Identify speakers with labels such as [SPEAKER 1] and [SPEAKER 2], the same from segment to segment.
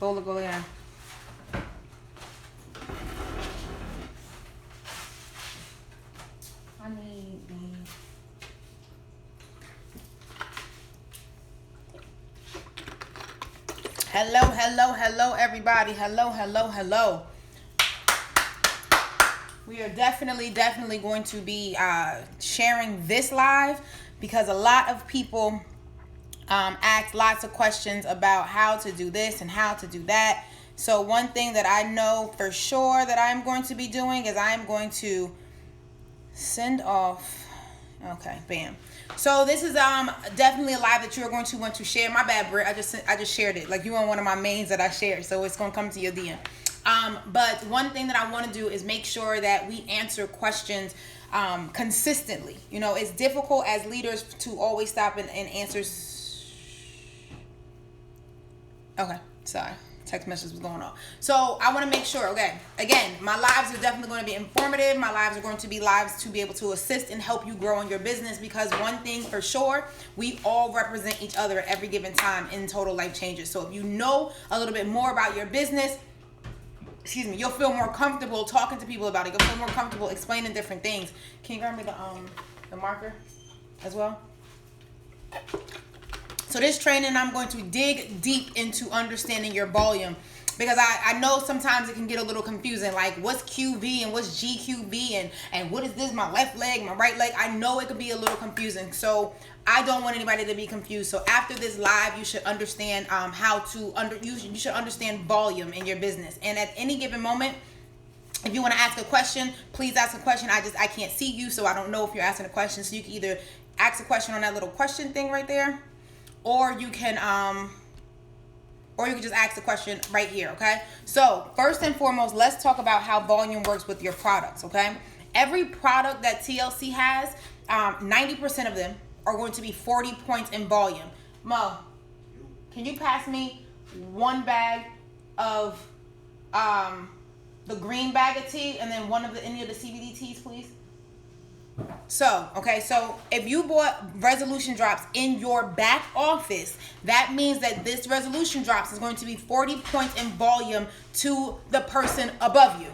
[SPEAKER 1] Go in. I need the... Hello, everybody. Hello. We are definitely going to be sharing this live because a lot of people ask lots of questions about how to do this and how to do that. So one thing that I know for sure that I'm going to be doing is I'm going to send off. Okay, bam. So this is definitely a live that you're going to want to share. My bad, Britt. I just shared it. Like, you on one of my mains that I shared, so it's gonna come to your DM. But one thing that I want to do is make sure that we answer questions consistently. You know, it's difficult as leaders to always stop and answer. Okay, sorry. Text message was going on. So I want to make sure, okay, again, my lives are definitely going to be informative. My lives are going to be lives to be able to assist and help you grow in your business, because one thing for sure, we all represent each other at every given time in total life changes. So if you know a little bit more about your business, you'll feel more comfortable talking to people about it. You'll feel more comfortable explaining different things. Can you grab me the marker as well? So this training, I'm going to dig deep into understanding your volume, because I know sometimes it can get a little confusing. Like, what's QV and what's GQV and what is this, my left leg, my right leg? I know it could be a little confusing. So I don't want anybody to be confused. So after this live, you should understand you should understand volume in your business. And at any given moment, if you want to ask a question, please ask a question. I can't see you, so I don't know if you're asking a question. So you can either ask a question on that little question thing right there, or you can just ask the question right here, okay? So first and foremost, let's talk about how volume works with your products, okay? Every product that TLC has, 90% of them are going to be 40 points in volume. Mo, can you pass me one bag of the green bag of tea and then any of the CBD teas, please? So if you bought resolution drops in your back office, that means that this resolution drops is going to be 40 points in volume to the person above you.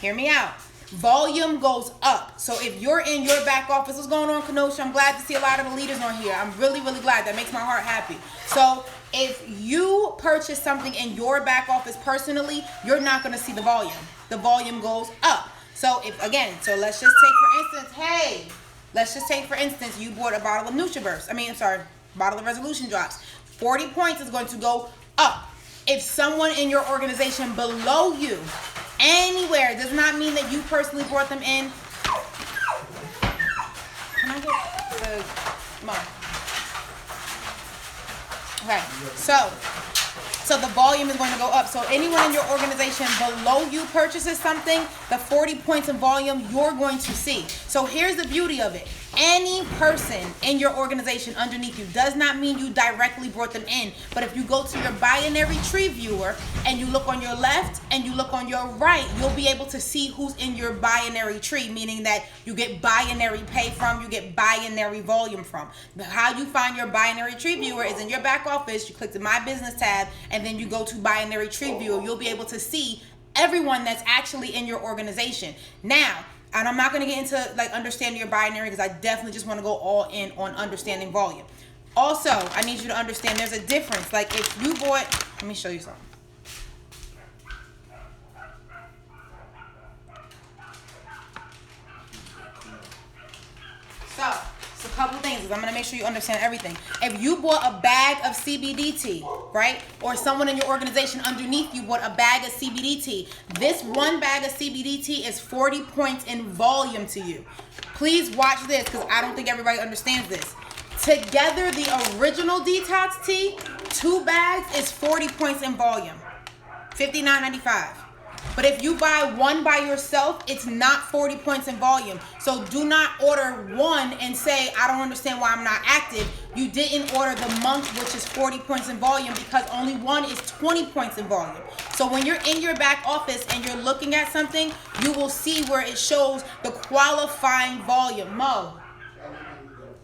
[SPEAKER 1] Hear me out. Volume goes up. So if you're in your back office, what's going on, Kenosha? I'm glad to see a lot of the leaders on here. I'm really glad. That makes my heart happy. So if you purchase something in your back office personally, you're not going to see the volume. The volume goes up. So let's just take for instance, you bought a bottle of bottle of resolution drops. 40 points is going to go up. If someone in your organization below you, anywhere, does not mean that you personally brought them in. Can I get the mug? Okay, so the volume is going to go up. So anyone in your organization below you purchases something, the 40 points in volume you're going to see. So here's the beauty of it. Any person in your organization underneath you does not mean you directly brought them in. But if you go to your binary tree viewer and you look on your left and you look on your right, you'll be able to see who's in your binary tree, meaning that you get binary pay from, you get binary volume from. How you find your binary tree viewer is in your back office. You click the My Business tab and then you go to binary tree viewer. You'll be able to see everyone that's actually in your organization. Now, and I'm not going to get into like understanding your binary, because I definitely just want to go all in on understanding volume. Also, I need you to understand there's a difference. Like if you bought, let me show you something. So, it's a couple things. I'm going to make sure you understand everything. If you bought a bag of CBD tea, right? Or someone in your organization underneath you bought a bag of CBD tea. This one bag of CBD tea is 40 points in volume to you. Please watch this, because I don't think everybody understands this. Together, the original detox tea, 2 bags is 40 points in volume. $59.95. But if you buy one by yourself, it's not 40 points in volume. So do not order one and say, I don't understand why I'm not active. You didn't order the month, which is 40 points in volume, because only one is 20 points in volume. So when you're in your back office and you're looking at something, you will see where it shows the qualifying volume. Mo,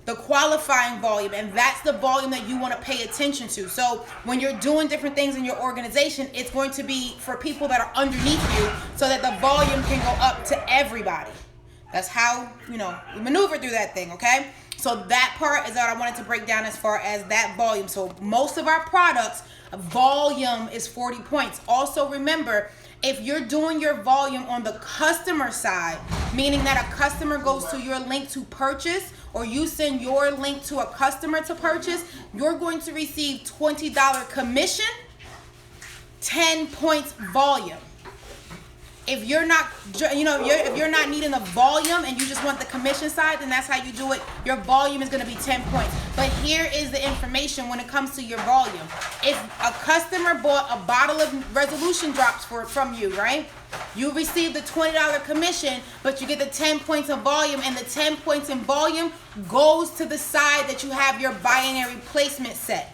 [SPEAKER 1] the qualifying volume, and that's the volume that you want to pay attention to. So when you're doing different things in your organization, it's going to be for people that are underneath you so that the volume can go up to everybody. That's how, you maneuver through that thing, okay? So that part is what I wanted to break down as far as that volume. So most of our products, volume is 40 points. Also remember, if you're doing your volume on the customer side, meaning that a customer goes to your link to purchase, or you send your link to a customer to purchase, you're going to receive $20 commission, 10 points volume. If you're not, if you're not needing the volume and you just want the commission side, then that's how you do it. Your volume is going to be 10 points. But here is the information when it comes to your volume. If a customer bought a bottle of resolution drops from you, right? You receive the $20 commission, but you get the 10 points of volume, and the 10 points in volume goes to the side that you have your binary placement set.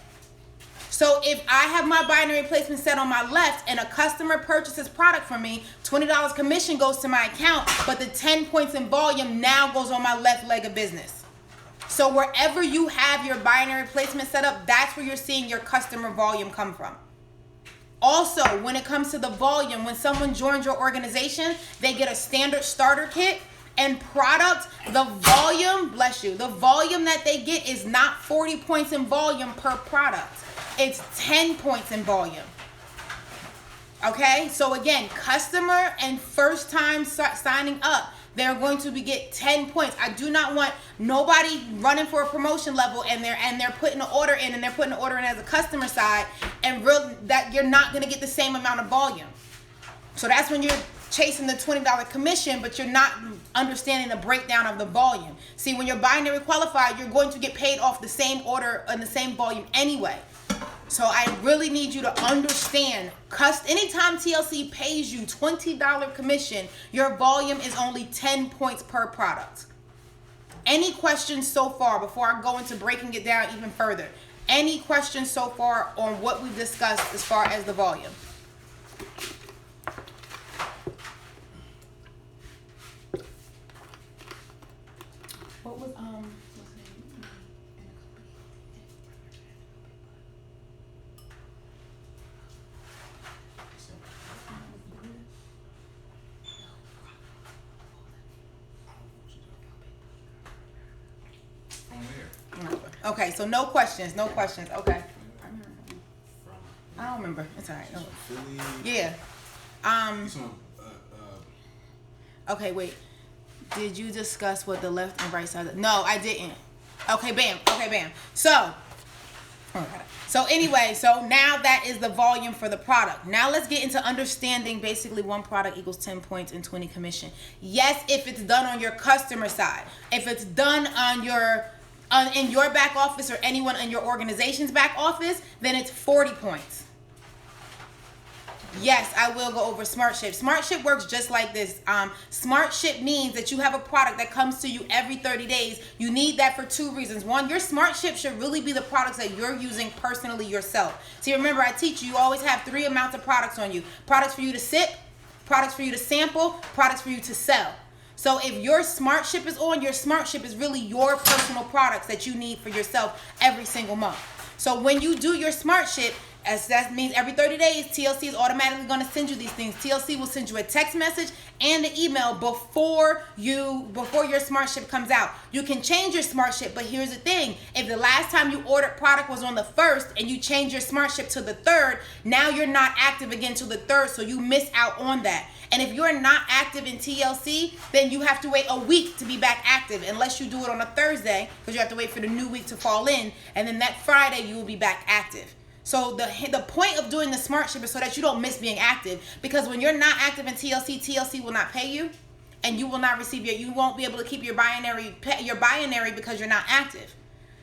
[SPEAKER 1] So if I have my binary placement set on my left and a customer purchases product from me, $20 commission goes to my account, but the 10 points in volume now goes on my left leg of business. So wherever you have your binary placement set up, that's where you're seeing your customer volume come from. Also, when it comes to the volume, when someone joins your organization, they get a standard starter kit and product. The volume, bless you, the volume that they get is not 40 points in volume per product. It's 10 points in volume. Okay, so again, customer and first time signing up, they're going to get 10 points. I do not want nobody running for a promotion level and they're putting an order in, and they're putting an order in as a customer side, and that you're not going to get the same amount of volume. So that's when you're chasing the $20 commission, but you're not understanding the breakdown of the volume. See, when you're binary qualified, you're going to get paid off the same order and the same volume anyway. So I really need you to understand, anytime TLC pays you $20 commission, your volume is only 10 points per product. Any questions so far before I go into breaking it down even further? Any questions so far on what we've discussed as far as the volume? What was Okay, so no questions. Okay. I don't remember. It's all right. Yeah. Okay, wait. Did you discuss what the left and right side? No, I didn't. Okay, bam. So anyway, so now that is the volume for the product. Now let's get into understanding basically one product equals 10 points and 20 commission. Yes, if it's done on your customer side. If it's done on in your back office or anyone in your organization's back office, then it's 40 points. Yes, I will go over SmartShip. SmartShip works just like this. SmartShip means that you have a product that comes to you every 30 days. You need that for two reasons. One, your SmartShip should really be the products that you're using personally yourself. See, remember, I teach you always have 3 amounts of products on you. Products for you to sip, products for you to sample, products for you to sell. So if your SmartShip is on, your SmartShip is really your personal products that you need for yourself every single month. So when you do your SmartShip, that means every 30 days, TLC is automatically going to send you these things. TLC will send you a text message and an email before your SmartShip comes out. You can change your SmartShip, but here's the thing. If the last time you ordered product was on the 1st and you change your SmartShip to the 3rd, now you're not active again till the 3rd, so you miss out on that. And if you're not active in TLC, then you have to wait a week to be back active, unless you do it on a Thursday, because you have to wait for the new week to fall in, and then that Friday you will be back active. So the point of doing the SmartShip is so that you don't miss being active, because when you're not active in TLC, TLC will not pay you, and you will not receive you won't be able to keep your binary because you're not active.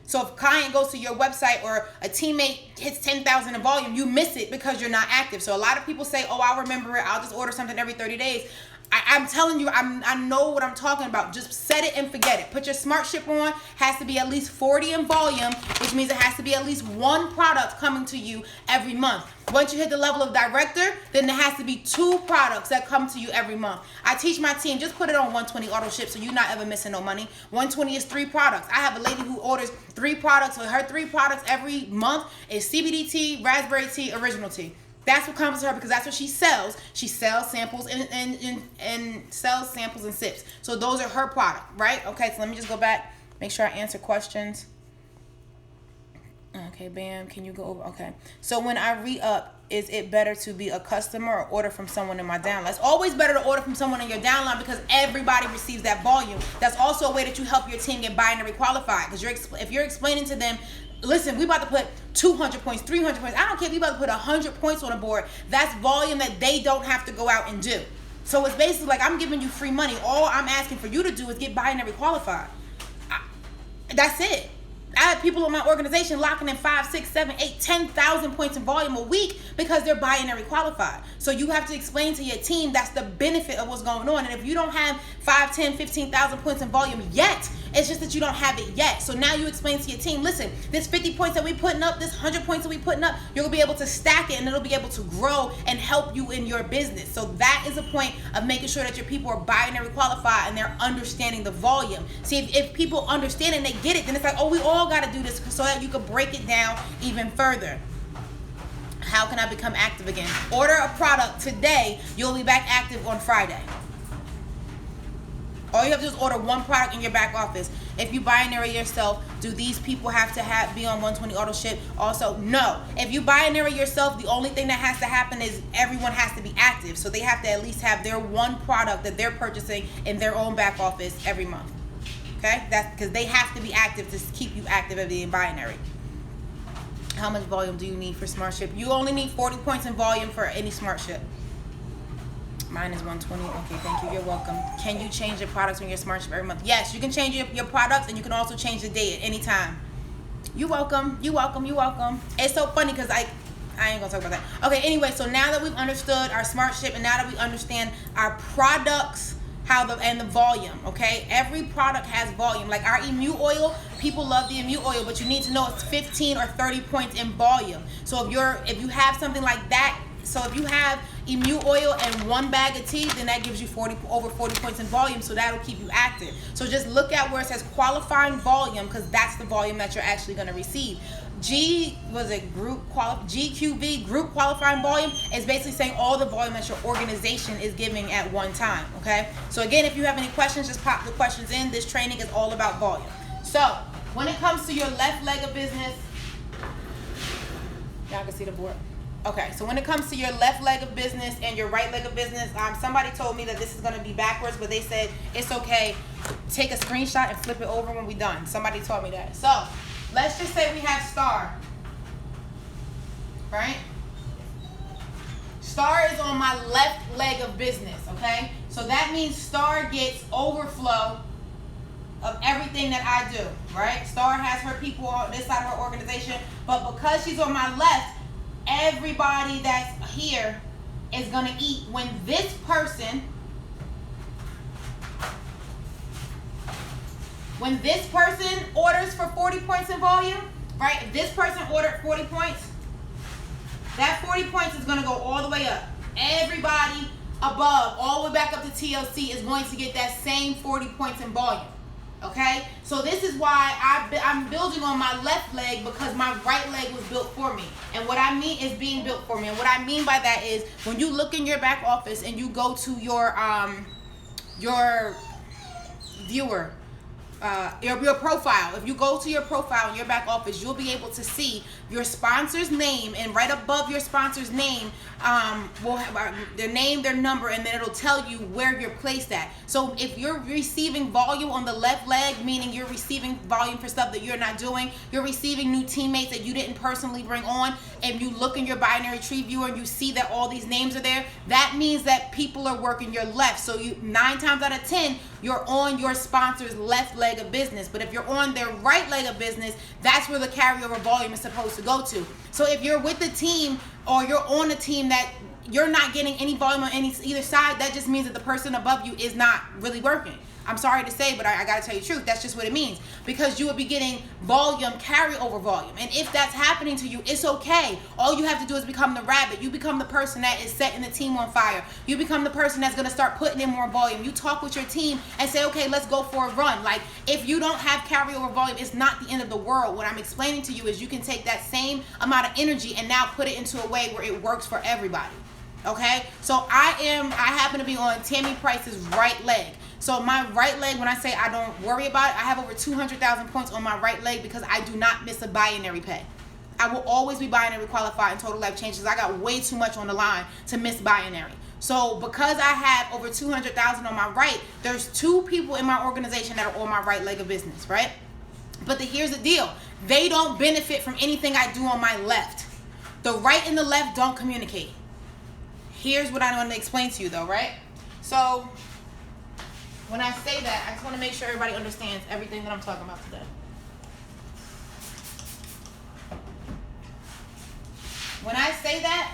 [SPEAKER 1] So if a client goes to your website or a teammate hits 10,000 in volume, you miss it because you're not active. So a lot of people say, oh, I'll remember it. I'll just order something every 30 days. I'm telling you, I know what I'm talking about. Just set it and forget it. Put your smart ship on. Has to be at least 40 in volume, which means it has to be at least one product coming to you every month. Once you hit the level of director, then there has to be 2 products that come to you every month. I teach my team, just put it on 120 auto ship so you're not ever missing no money. 120 is 3 products. I have a lady who orders 3 products. So her 3 products every month is CBD tea, raspberry tea, original tea. That's what comes to her because that's what she sells. She sells samples and sells samples and sips. So those are her product, right? Okay, so let me just go back, make sure I answer questions. Okay, bam. Can you go over? Okay. So when I re-up, is it better to be a customer or order from someone in my downline? It's always better to order from someone in your downline because everybody receives that volume. That's also a way that you help your team get binary qualified because if you're explaining to them, listen, we about to put 200 points, 300 points. I don't care if we about to put 100 points on the board. That's volume that they don't have to go out and do. So it's basically like I'm giving you free money. All I'm asking for you to do is get binary qualified. That's it. I have people in my organization locking in 5, 6, 7, 8, 10,000 points in volume a week because they're binary qualified. So you have to explain to your team that's the benefit of what's going on. And if you don't have 5, 10, 15,000 points in volume yet, it's just that you don't have it yet. So now you explain to your team, listen, this 50 points that we putting up, this 100 points that we putting up, you're going to be able to stack it and it'll be able to grow and help you in your business. So that is a point of making sure that your people are binary qualified and they're understanding the volume. See, if people understand and they get it, then it's like, oh, we all got to do this so that you can break it down even further. How can I become active again? Order a product today. You'll be back active on Friday. All you have to do is order one product in your back office. If you binary yourself, do these people have to be on 120 auto ship? Also, no. If you binary yourself, the only thing that has to happen is everyone has to be active. So they have to at least have their one product that they're purchasing in their own back office every month. Okay? That's because they have to be active to keep you active as being binary. How much volume do you need for smart ship? You only need 40 points in volume for any smart ship. Mine is 120. Okay, thank you. You're welcome. Can you change your products on your smart ship every month? Yes, you can change your products and you can also change the date at any time. You're welcome. You're welcome. You're welcome. It's so funny because I ain't gonna talk about that. Okay, anyway, so now that we've understood our smart ship and now that we understand our products, and the volume, okay? Every product has volume. Like our emu oil, people love the emu oil, but you need to know it's 15 or 30 points in volume. So if you have something like that, so if you have emu oil and 1 bag of tea, then that gives you over 40 points in volume, so that'll keep you active. So just look at where it says qualifying volume because that's the volume that you're actually going to receive. GQV, group qualifying volume, is basically saying all the volume that your organization is giving at one time, okay? So again, if you have any questions, just pop the questions in. This training is all about volume. So when it comes to your left leg of business, y'all can see the board. Okay, so when it comes to your left leg of business and your right leg of business, somebody told me that this is going to be backwards, but they said it's okay. Take a screenshot and flip it over when we're done. Somebody told me that. So let's just say we have star, right? Star is on my left leg of business, okay? So that means star gets overflow of everything that I do, right? Star has her people on this side of her organization, but because she's on my left, everybody that's here is going to eat. When this person orders for 40 points in volume, right? If this person ordered 40 points, that 40 points is going to go all the way up. Everybody above, all the way back up to TLC, is going to get that same 40 points in volume. Okay, so this is why I'm building on my left leg because my right leg was built for me. And what I mean is being built for me. And what I mean by that is when you look in your back office and you go to your viewer, your profile. If you go to your profile in your back office, you'll be able to see your sponsor's name, and right above your sponsor's name will have their name, their number, and then it'll tell you where you're placed at. So if you're receiving volume on the left leg, meaning you're receiving volume for stuff that you're not doing, you're receiving new teammates that you didn't personally bring on, and you look in your binary tree viewer and you see that all these names are there, that means that people are working your left. So 9 times out of 10, you're on your sponsor's left leg of business. But if you're on their right leg of business, that's where the carryover volume is supposed to to go to. So if you're with the team or you're on a team that you're not getting any volume on either side, that just means that the person above you is not really working. I'm sorry to say, but I got to tell you the truth. That's just what it means. Because you would be getting volume, carryover volume. And if that's happening to you, it's okay. All you have to do is become the rabbit. You become the person that is setting the team on fire. You become the person that's going to start putting in more volume. You talk with your team and say, okay, let's go for a run. Like, if you don't have carryover volume, it's not the end of the world. What I'm explaining to you is you can take that same amount of energy and now put it into a way where it works for everybody. Okay? So I happen to be on Tammy Price's right leg. So my right leg, when I say I don't worry about it, I have over 200,000 points on my right leg because I do not miss a binary pay. I will always be binary qualified in Total Life Changes. I got way too much on the line to miss binary. So because I have over 200,000 on my right, there's 2 people in my organization that are on my right leg of business, right? But here's the deal. They don't benefit from anything I do on my left. The right and the left don't communicate. Here's what I want to explain to you though, right? So when I say that, I just want to make sure everybody understands everything that I'm talking about today. When I say that,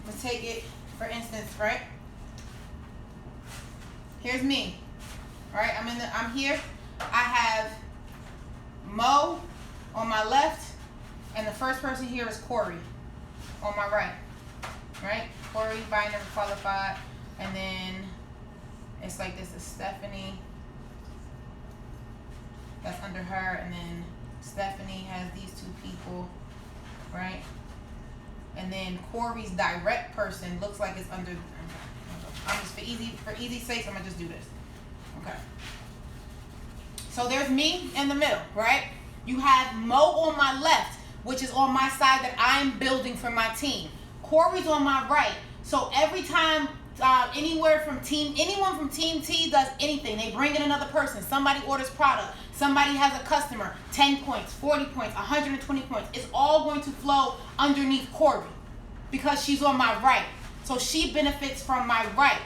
[SPEAKER 1] let's take it for instance, right? Here's me, right? I'm here. I have Mo on my left, and the first person here is Corey on my right, right? Corey, binary qualified, and then it's like this is Stephanie that's under her, and then Stephanie has these 2 people, right? And then Corey's direct person looks like it's under. I'm just for easy sake, I'm gonna just do this. Okay. So there's me in the middle, right? You have Mo on my left, which is on my side that I'm building for my team. Corey's on my right. So every time anyone from Team T does anything, they bring in another person, somebody orders product, somebody has a customer, 10 points, 40 points, 120 points, it's all going to flow underneath Corey because she's on my right. So she benefits from my right.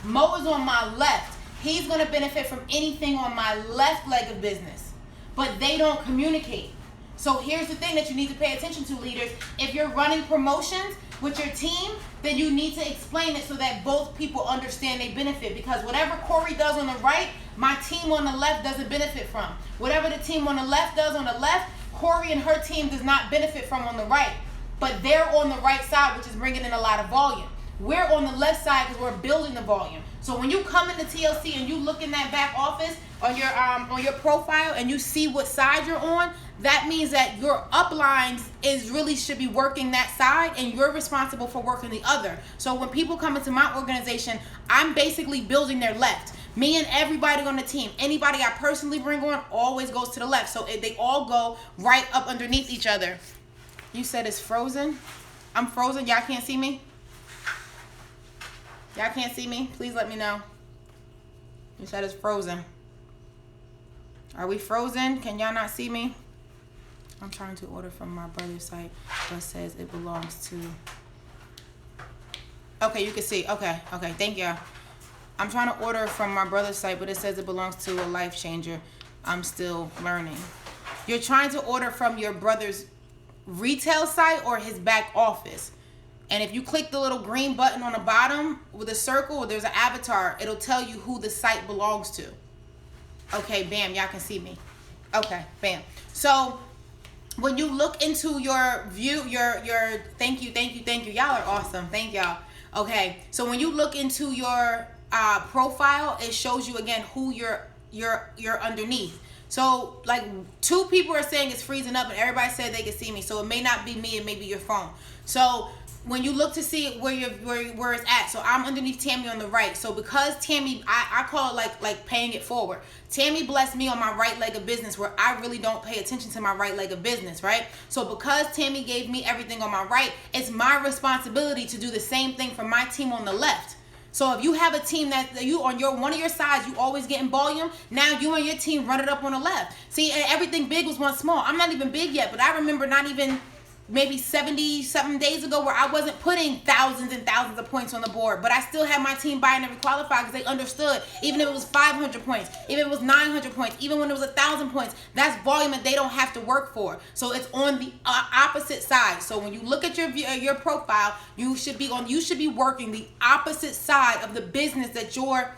[SPEAKER 1] Mo is on my left. He's going to benefit from anything on my left leg of business, but they don't communicate. So here's the thing that you need to pay attention to, leaders. If you're running promotions with your team, then you need to explain it so that both people understand they benefit. Because whatever Corey does on the right, my team on the left doesn't benefit from. Whatever the team on the left does on the left, Corey and her team does not benefit from on the right. But they're on the right side, which is bringing in a lot of volume. We're on the left side because we're building the volume. So when you come into TLC and you look in that back office on your profile and you see what side you're on, that means that your uplines should be working that side and you're responsible for working the other. So when people come into my organization, I'm basically building their left. Me and everybody on the team, anybody I personally bring on always goes to the left. So they all go right up underneath each other. You said it's frozen? I'm frozen. Y'all can't see me? Y'all can't see me? Please let me know. You said it's frozen. Are we frozen? Can y'all not see me? I'm trying to order from my brother's site, but says it belongs to. Okay, you can see. Okay, thank y'all. I'm trying to order from my brother's site, but it says it belongs to a life changer. I'm still learning. You're trying to order from your brother's retail site or his back office. And if you click the little green button on the bottom with a circle, there's an avatar. It'll tell you who the site belongs to. Okay, bam, y'all can see me. Okay, bam. So when you look into your view, your thank you. Y'all are awesome. Thank y'all. Okay, so when you look into your profile, it shows you again who you're underneath. So like 2 people are saying it's freezing up and everybody said they can see me. So it may not be me, it may be your phone. So when you look to see where it's at, so I'm underneath Tammy on the right. So because Tammy, I call it like paying it forward. Tammy blessed me on my right leg of business where I really don't pay attention to my right leg of business, right? So because Tammy gave me everything on my right, it's my responsibility to do the same thing for my team on the left. So if you have a team that you on one of your sides, you always getting volume. Now you and your team run it up on the left. See, everything big was once small. I'm not even big yet, but I remember not even maybe 70 something days ago where I wasn't putting thousands and thousands of points on the board, but I still had my team binary qualified because they understood, even if it was 500 points, even if it was 900 points, even when it was 1,000 points, that's volume that they don't have to work for. So it's on the opposite side. So when you look at your profile, you should be working the opposite side of the business that your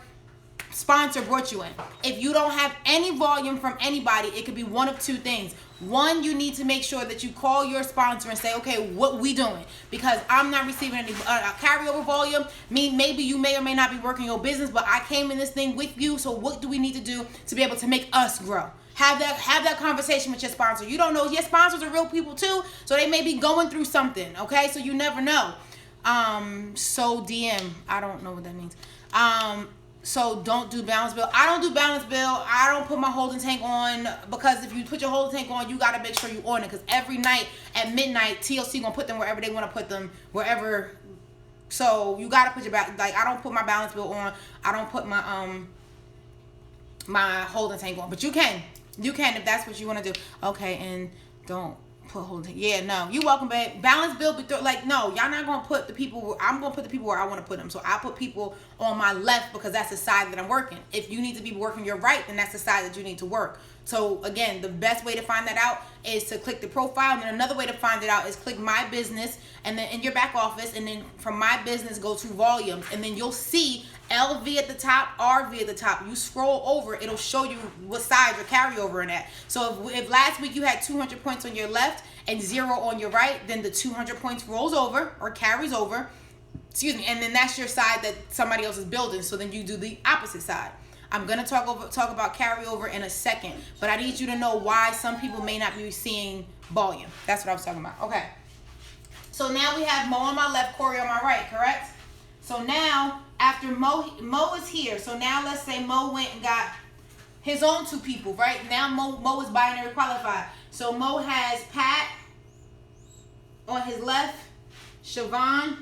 [SPEAKER 1] sponsor brought you in. If you don't have any volume from anybody, it could be one of two things. One, you need to make sure that you call your sponsor and say, okay, what we doing? Because I'm not receiving any carryover volume. Maybe you may or may not be working your business, but I came in this thing with you. So what do we need to do to be able to make us grow? Have that conversation with your sponsor. You don't know, your sponsors are real people too, so they may be going through something. Okay, so you never know. So DM, I don't know what that means. So don't do balance bill. I don't do balance bill. I don't put my holding tank on, because if you put your holding tank on, you got to make sure you on it, because every night at midnight, TLC going to put them wherever they want to put them, wherever. So you got to put your I don't put my balance bill on. I don't put my my holding tank on, but you can if that's what you want to do. Okay, and don't put holding tank. Yeah, no, you welcome, babe. Balance bill, no, y'all not gonna put the people. I'm gonna put the people where I want to put them. So I put people on my left because that's the side that I'm working. If you need to be working your right, then that's the side that you need to work. So again, the best way to find that out is to click the profile, and then another way to find it out is click my business, and then in your back office, and then from my business go to volumes, and then you'll see LV at the top, RV at the top. You scroll over, it'll show you what side your carryover in at. So if last week you had 200 points on your left and 0 on your right, then the 200 points rolls over or carries over, and then that's your side that somebody else is building. So then you do the opposite side. I'm going to talk about carryover in a second, but I need you to know why some people may not be seeing volume. That's what I was talking about. Okay. So now we have Mo on my left, Corey on my right, correct? So now, after Mo is here. So now let's say Mo went and got his own 2 people, right? Now Mo is binary qualified. So Mo has Pat on his left, Siobhan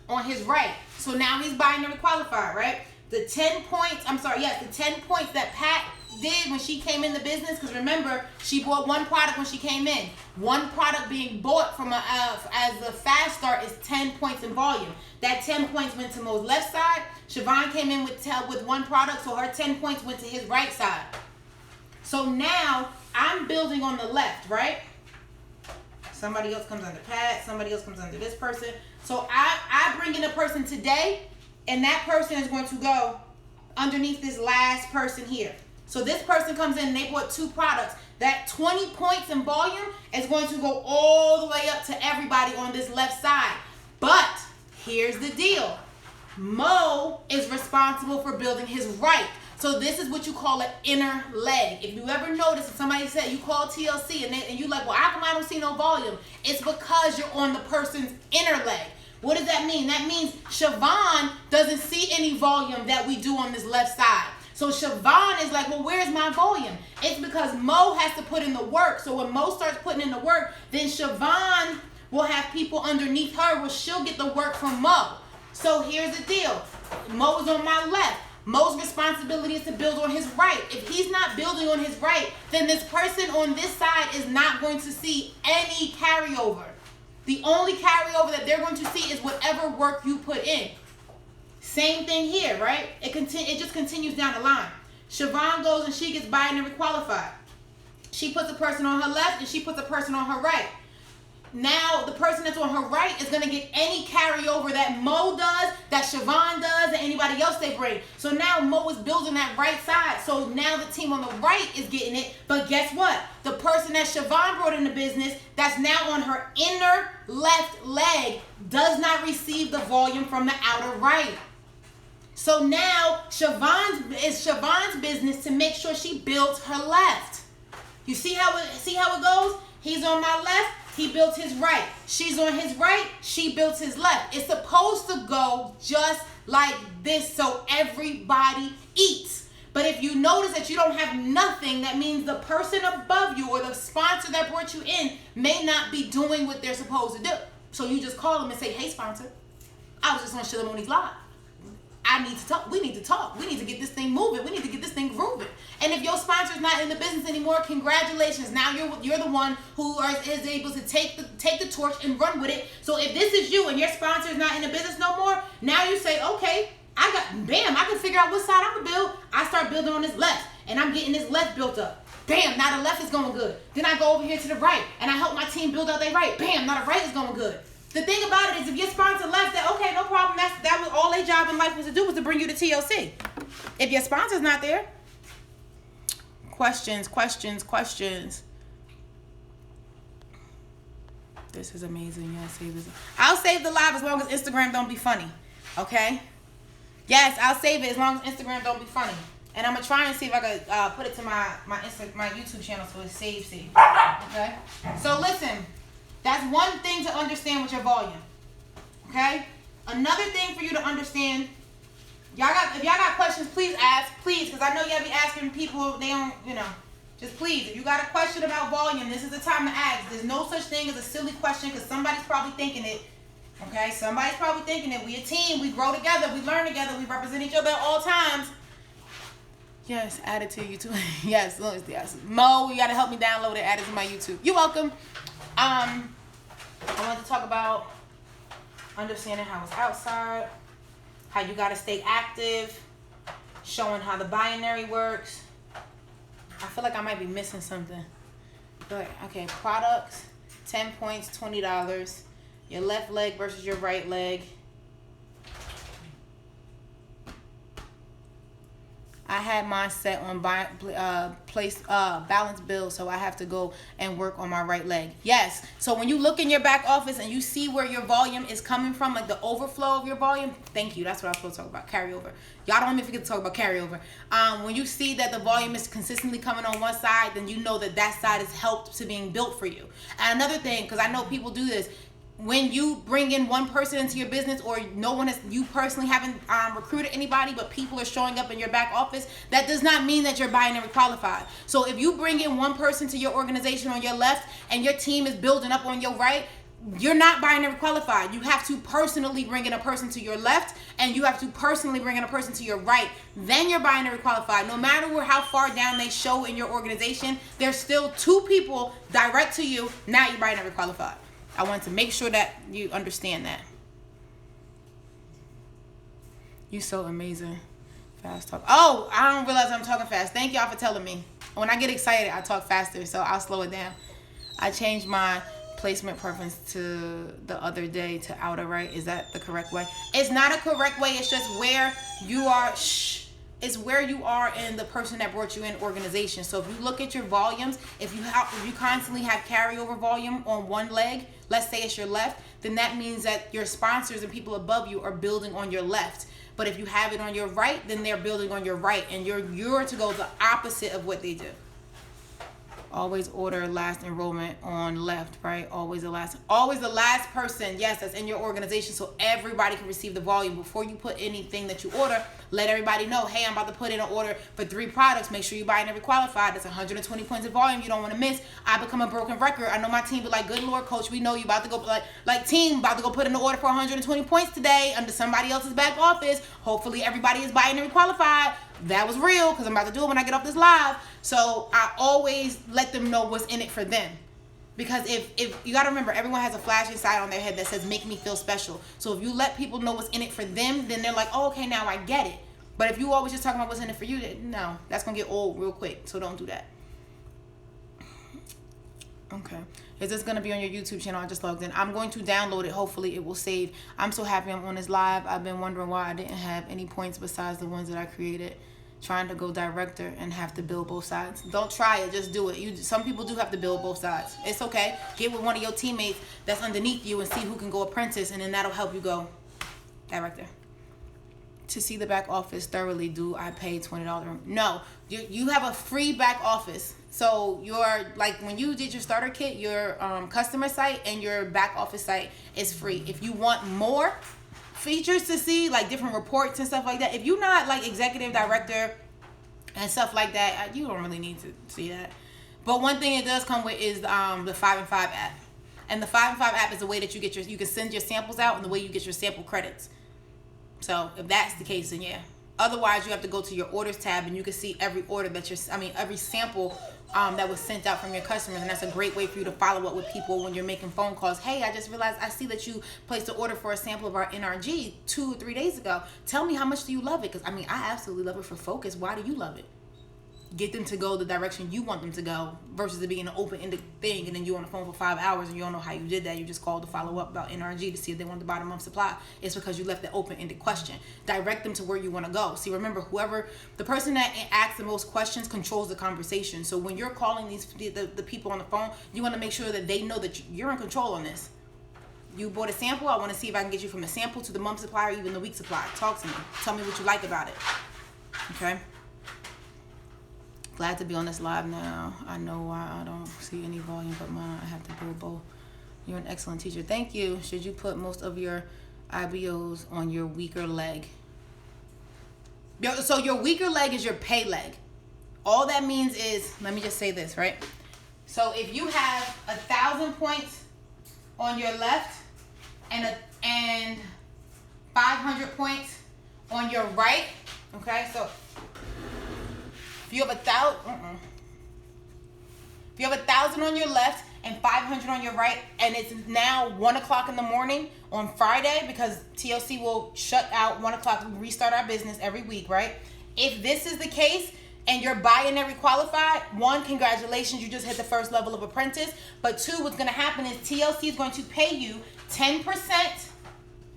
[SPEAKER 1] on his right. So now he's binary qualified, right? The 10 points that Pat did when she came in the business, because remember, she bought one product when she came in. One product being bought from as a fast start is 10 points in volume. That 10 points went to Mo's left side. Siobhan came in with one product, so her 10 points went to his right side. So now I'm building on the left, right? Somebody else comes under Pat, somebody else comes under this person. So I bring in a person today, and that person is going to go underneath this last person here. So this person comes in and they bought 2 products. That 20 points in volume is going to go all the way up to everybody on this left side. But here's the deal. Mo is responsible for building his right. So this is what you call an inner leg. If you ever notice, if somebody said you call TLC and you like, well, how come I don't see no volume? It's because you're on the person's inner leg. What does that mean? That means Siobhan doesn't see any volume that we do on this left side. So Siobhan is like, well, where's my volume? It's because Mo has to put in the work. So when Mo starts putting in the work, then Siobhan will have people underneath her where she'll get the work from Mo. So here's the deal. Mo is on my left. Mo's responsibility is to build on his right. If he's not building on his right, then this person on this side is not going to see any carryover. The only carryover that they're going to see is whatever work you put in. Same thing here, right? It just continues down the line. Siobhan goes and she gets binary qualified. She puts a person on her left and she puts a person on her right. Now the person that's on her right is going to get any carryover that Mo does, that Siobhan does, and anybody else they bring. So now Mo is building that right side. So now the team on the right is getting it. But guess what? The person that Siobhan brought in the business that's now on her inner left leg does not receive the volume from the outer right. So now it's Siobhan's business to make sure she builds her left. You see how it goes? He's on my left. He built his right. She's on his right. She built his left. It's supposed to go just like this so everybody eats. But if you notice that you don't have nothing, that means the person above you or the sponsor that brought you in may not be doing what they're supposed to do. So you just call them and say, hey, sponsor, I was just going to show them on these live. I need to talk. We need to talk. We need to get this thing moving. We need to get this thing grooving. And if your sponsor's not in the business anymore, congratulations. Now you're the one who is able to take the torch and run with it. So if this is you and your sponsor's not in the business no more, now you say, okay, I can figure out what side I'm gonna build. I start building on this left, and I'm getting this left built up. Bam, now the left is going good. Then I go over here to the right, and I help my team build out their right. Bam, now the right is going good. The thing about it is, if your sponsor left, that okay, no problem. That was all their job in life was to do, was to bring you to TLC. If your sponsor's not there, questions. This is amazing. Yeah, save this. I'll save the live as long as Instagram don't be funny. Okay. Yes, I'll save it as long as Instagram don't be funny. And I'm gonna try and see if I could put it to my YouTube channel so it's saved. Okay. So listen. That's one thing to understand with your volume. Okay? Another thing for you to understand, if y'all got questions, please ask. Please, because I know y'all be asking people, they don't, just please, if you got a question about volume, this is the time to ask. There's no such thing as a silly question because somebody's probably thinking it. Okay? Somebody's probably thinking it. We a team. We grow together. We learn together. We represent each other at all times. Yes, add it to YouTube. Yes. Mo, you got to help me download it, add it to my YouTube. You're welcome. I want to talk about understanding how it's outside, how you got to stay active, showing how the binary works. I feel like I might be missing something. But, okay, products, 10 points, $20. Your left leg versus your right leg. I had mine set on balance build, so I have to go and work on my right leg. Yes. So when you look in your back office and you see where your volume is coming from, like the overflow of your volume, thank you. That's what I was supposed to talk about, carryover. Y'all don't even forget to talk about carryover. When you see that the volume is consistently coming on one side, then you know that side is helped to being built for you. And another thing, because I know people do this, when you bring in one person into your business, or you personally haven't recruited anybody, but people are showing up in your back office, that does not mean that you're binary qualified. So if you bring in one person to your organization on your left and your team is building up on your right, you're not binary qualified. You have to personally bring in a person to your left, and you have to personally bring in a person to your right. Then you're binary qualified. No matter how far down they show in your organization, there's still two people direct to you. Now you're binary qualified. I want to make sure that you understand that. You so amazing. Fast talk. Oh, I don't realize I'm talking fast. Thank y'all for telling me. When I get excited, I talk faster, so I'll slow it down. I changed my placement preference to the other day to outer right. Is that the correct way? It's not a correct way. It's just where you are. It's where you are in the person that brought you in organization. So if you look at your volumes, if you constantly have carryover volume on one leg, let's say it's your left, then that means that your sponsors and people above you are building on your left. But if you have it on your right, then they're building on your right, and you're to go the opposite of what they do. Always order last enrollment on left, right? Always the last person, yes, that's in your organization, so everybody can receive the volume. Before you put anything that you order, let everybody know, hey, I'm about to put in an order for 3 products. Make sure you buy binary qualified. That's 120 points of volume you don't want to miss. I become a broken record. I know my team be like, good Lord, coach, we know you about to go, like team, about to go put in an order for 120 points today under somebody else's back office. Hopefully everybody is binary qualified. That was real, because I'm about to do it when I get off this live. So I always let them know what's in it for them. Because if you got to remember, everyone has a flashing sign on their head that says, make me feel special. So if you let people know what's in it for them, then they're like, oh, okay, now I get it. But if you always just talking about what's in it for you, no, that's going to get old real quick. So don't do that. Okay. Is this going to be on your YouTube channel? I just logged in. I'm going to download it. Hopefully it will save. I'm so happy I'm on this live. I've been wondering why I didn't have any points besides the ones that I created. Trying to go director and have to build both sides. Don't try it, just do it. Some people do have to build both sides. It's okay. Get with one of your teammates that's underneath you and see who can go apprentice, and then that'll help you go director. To see the back office thoroughly, do I pay $20? No, you have a free back office. So when you did your starter kit, your customer site and your back office site is free. If you want more features to see, like different reports and stuff like that, if you're not like executive director and stuff like that, you don't really need to see that. But one thing it does come with is the 5 and 5 app. And the 5 and 5 app is the way that you can send your samples out, and the way you get your sample credits. So if that's the case, then yeah. Otherwise, you have to go to your orders tab and you can see every order that every sample that was sent out from your customers. And that's a great way for you to follow up with people when you're making phone calls. Hey, I just realized I see that you placed an order for a sample of our NRG 2 or 3 days ago. Tell me, how much do you love it? Because I absolutely love it for focus. Why do you love it? Get them to go the direction you want them to go versus it being an open-ended thing and then you on the phone for 5 hours and you don't know how you did that. You just called to follow up about NRG to see if they want the bottom month supply. It's because you left the open-ended question. Direct them to where you want to go. See, remember, the person that asks the most questions controls the conversation. So when you're calling the people on the phone, you want to make sure that they know that you're in control on this. You bought a sample. I want to see if I can get you from the sample to the month supply or even the week supply. Talk to me. Tell me what you like about it. Okay? Glad to be on this live now. I know why I don't see any volume but mine. I have to do both. You're an excellent teacher. Thank you. Should you put most of your IBOs on your weaker leg? So your weaker leg is your pay leg. All that means is, let me just say this, right? So if you have 1,000 points on your left and 500 points on your right, okay? So if you have 1,000 on your left and 500 on your right, and it's now 1 o'clock in the morning on Friday, because TLC will shut out 1 o'clock, we restart our business every week, right? If this is the case and you're binary qualified, 1, congratulations, you just hit the first level of apprentice. But 2, what's going to happen is TLC is going to pay you 10%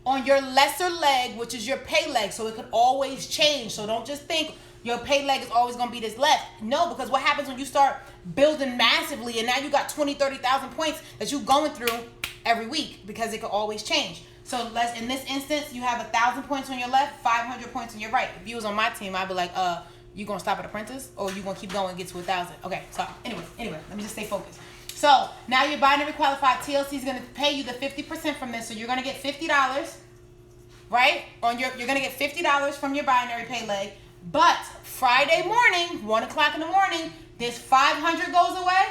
[SPEAKER 1] on your lesser leg, which is your pay leg. So it could always change. So don't just think your pay leg is always going to be this left. No, because what happens when you start building massively and now you got 20, 30,000 points that you're going through every week, because it could always change. So in this instance, you have 1,000 points on your left, 500 points on your right. If you was on my team, I'd be like, you going to stop at apprentice or you going to keep going and get to 1,000? Okay, so anyway, let me just stay focused. So now you're binary qualified. TLC is going to pay you the 50% from this. So you're going to get $50, right? You're going to get $50 from your binary pay leg. But Friday morning, 1 o'clock in the morning, this 500 goes away.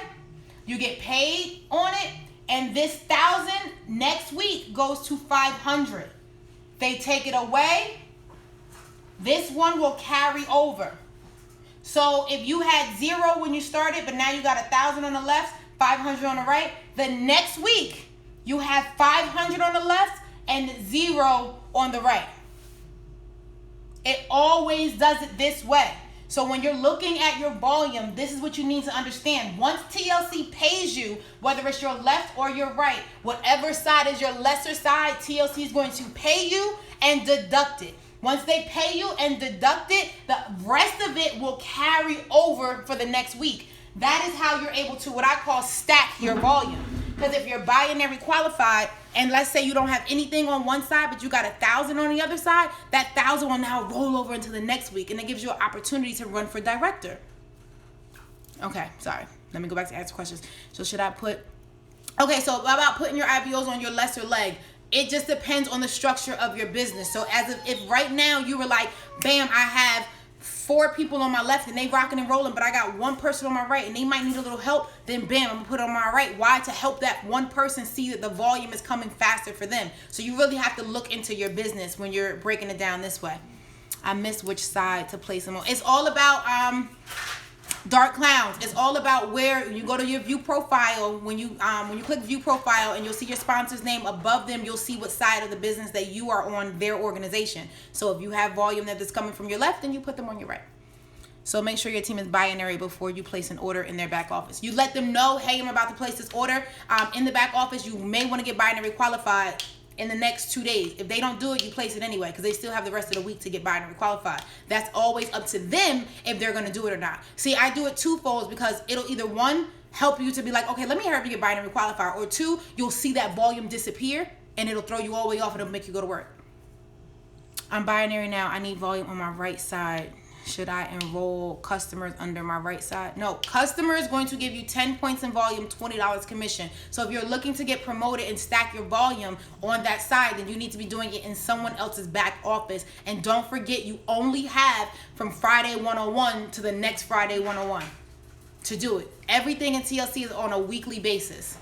[SPEAKER 1] You get paid on it. And this 1,000 next week goes to 500. They take it away. This one will carry over. So if you had 0 when you started, but now you got 1,000 on the left, 500 on the right, the next week you have 500 on the left and 0 on the right. It always does it this way. So when you're looking at your volume, this is what you need to understand. Once TLC pays you, whether it's your left or your right, whatever side is your lesser side, TLC is going to pay you and deduct it. Once they pay you and deduct it, the rest of it will carry over for the next week. That is how you're able to, what I call, stack your volume. Because if you're binary qualified, and let's say you don't have anything on one side, but you got 1,000 on the other side, that 1,000 will now roll over into the next week, and it gives you an opportunity to run for director. Okay, sorry. Let me go back to ask questions. So should I put... Okay, so about putting your IBOs on your lesser leg. It just depends on the structure of your business. So if right now you were like, bam, I have 4 people on my left and they rocking and rolling, but I got 1 person on my right and they might need a little help, then bam, I'm gonna put it on my right. Why? To help that 1 person see that the volume is coming faster for them. So you really have to look into your business when you're breaking it down this way. I missed which side to place them on. It's all about dark clouds. It's all about where you go to your view profile. When you click view profile and you'll see your sponsor's name above them, you'll see what side of the business that you are on, their organization. So if you have volume that is coming from your left, then you put them on your right. So make sure your team is binary before you place an order in their back office. You let them know, hey, I'm about to place this order. In the back office, you may want to get binary qualified in the next 2 days. If they don't do it, you place it anyway, because they still have the rest of the week to get binary qualified. That's always up to them if they're going to do it or not. See, I do it twofold, because it'll either, 1, help you to be like, okay, let me help you get binary qualified, or 2, you'll see that volume disappear and it'll throw you all the way off and it'll make you go to work. I'm binary now. I need volume on my right side. Should I enroll customers under my right side? No, customer is going to give you 10 points in volume, $20 commission. So if you're looking to get promoted and stack your volume on that side, then you need to be doing it in someone else's back office. And don't forget, you only have from Friday 101 to the next Friday 101 to do it. Everything in TLC is on a weekly basis.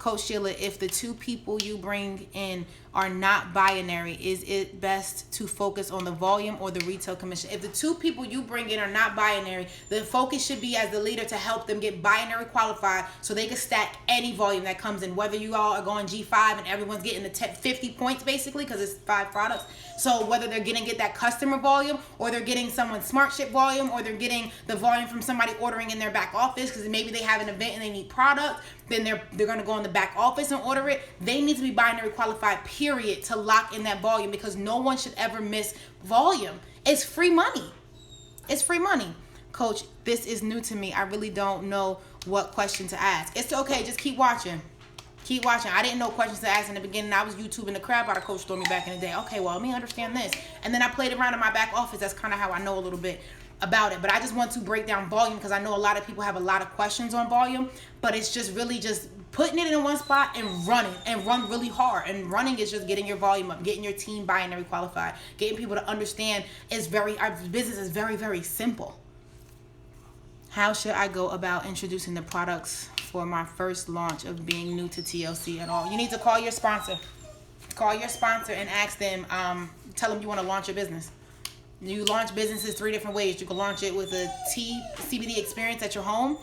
[SPEAKER 1] Coach Sheila, if the two people you bring in are not binary, is it best to focus on the volume or the retail commission? If the two people you bring in are not binary, the focus should be as the leader to help them get binary qualified so they can stack any volume that comes in, whether you all are going G5 and everyone's getting the 50 points basically because it's 5 products. So whether they're getting that customer volume, or they're getting someone's smart ship volume, or they're getting the volume from somebody ordering in their back office because maybe they have an event and they need product, then they're going to go in the back office and order it. They need to be binary qualified, period, to lock in that volume, because no one should ever miss volume. It's free money. It's free money. Coach, this is new to me. I really don't know what question to ask. It's okay. Just keep watching. Keep watching. I didn't know questions to ask in the beginning. I was YouTubing the crap out of Coach Stormy back in the day. Okay, well, let me understand this. And then I played around in my back office. That's kind of how I know a little bit about it. But I just want to break down volume because I know a lot of people have a lot of questions on volume. But it's just really just putting it in one spot and running, and run really hard. And running is just getting your volume up, getting your team binary qualified, getting people to understand our business is very, very simple. How should I go about introducing the products for my first launch of being new to TLC at all? You need to call your sponsor. Call your sponsor and ask them, tell them you want to launch your business. You launch businesses 3 different ways. You can launch it with a CBD experience at your home.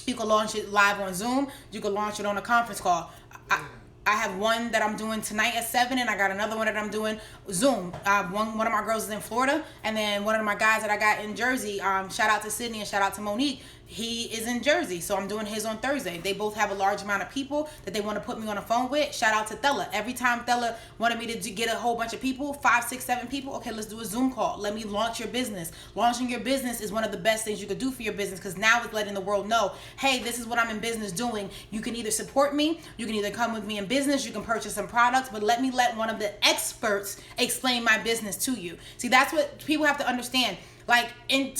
[SPEAKER 1] You can launch it live on Zoom. You can launch it on a conference call. I have one that I'm doing tonight at 7, and I got another one that I'm doing Zoom. One of my girls is in Florida, and then one of my guys that I got in Jersey, shout out to Sydney and shout out to Monique, he is in Jersey, so I'm doing his on Thursday. They both have a large amount of people that they want to put me on the phone with. Shout out to Thella. Every time Thella wanted me to get a whole bunch of people, 5, 6, 7 people, okay, let's do a Zoom call. Let me launch your business. Launching your business is one of the best things you could do for your business, because now it's letting the world know, hey, this is what I'm in business doing. You can either support me, you can either come with me in business, you can purchase some products, but let one of the experts explain my business to you. See, that's what people have to understand. Like in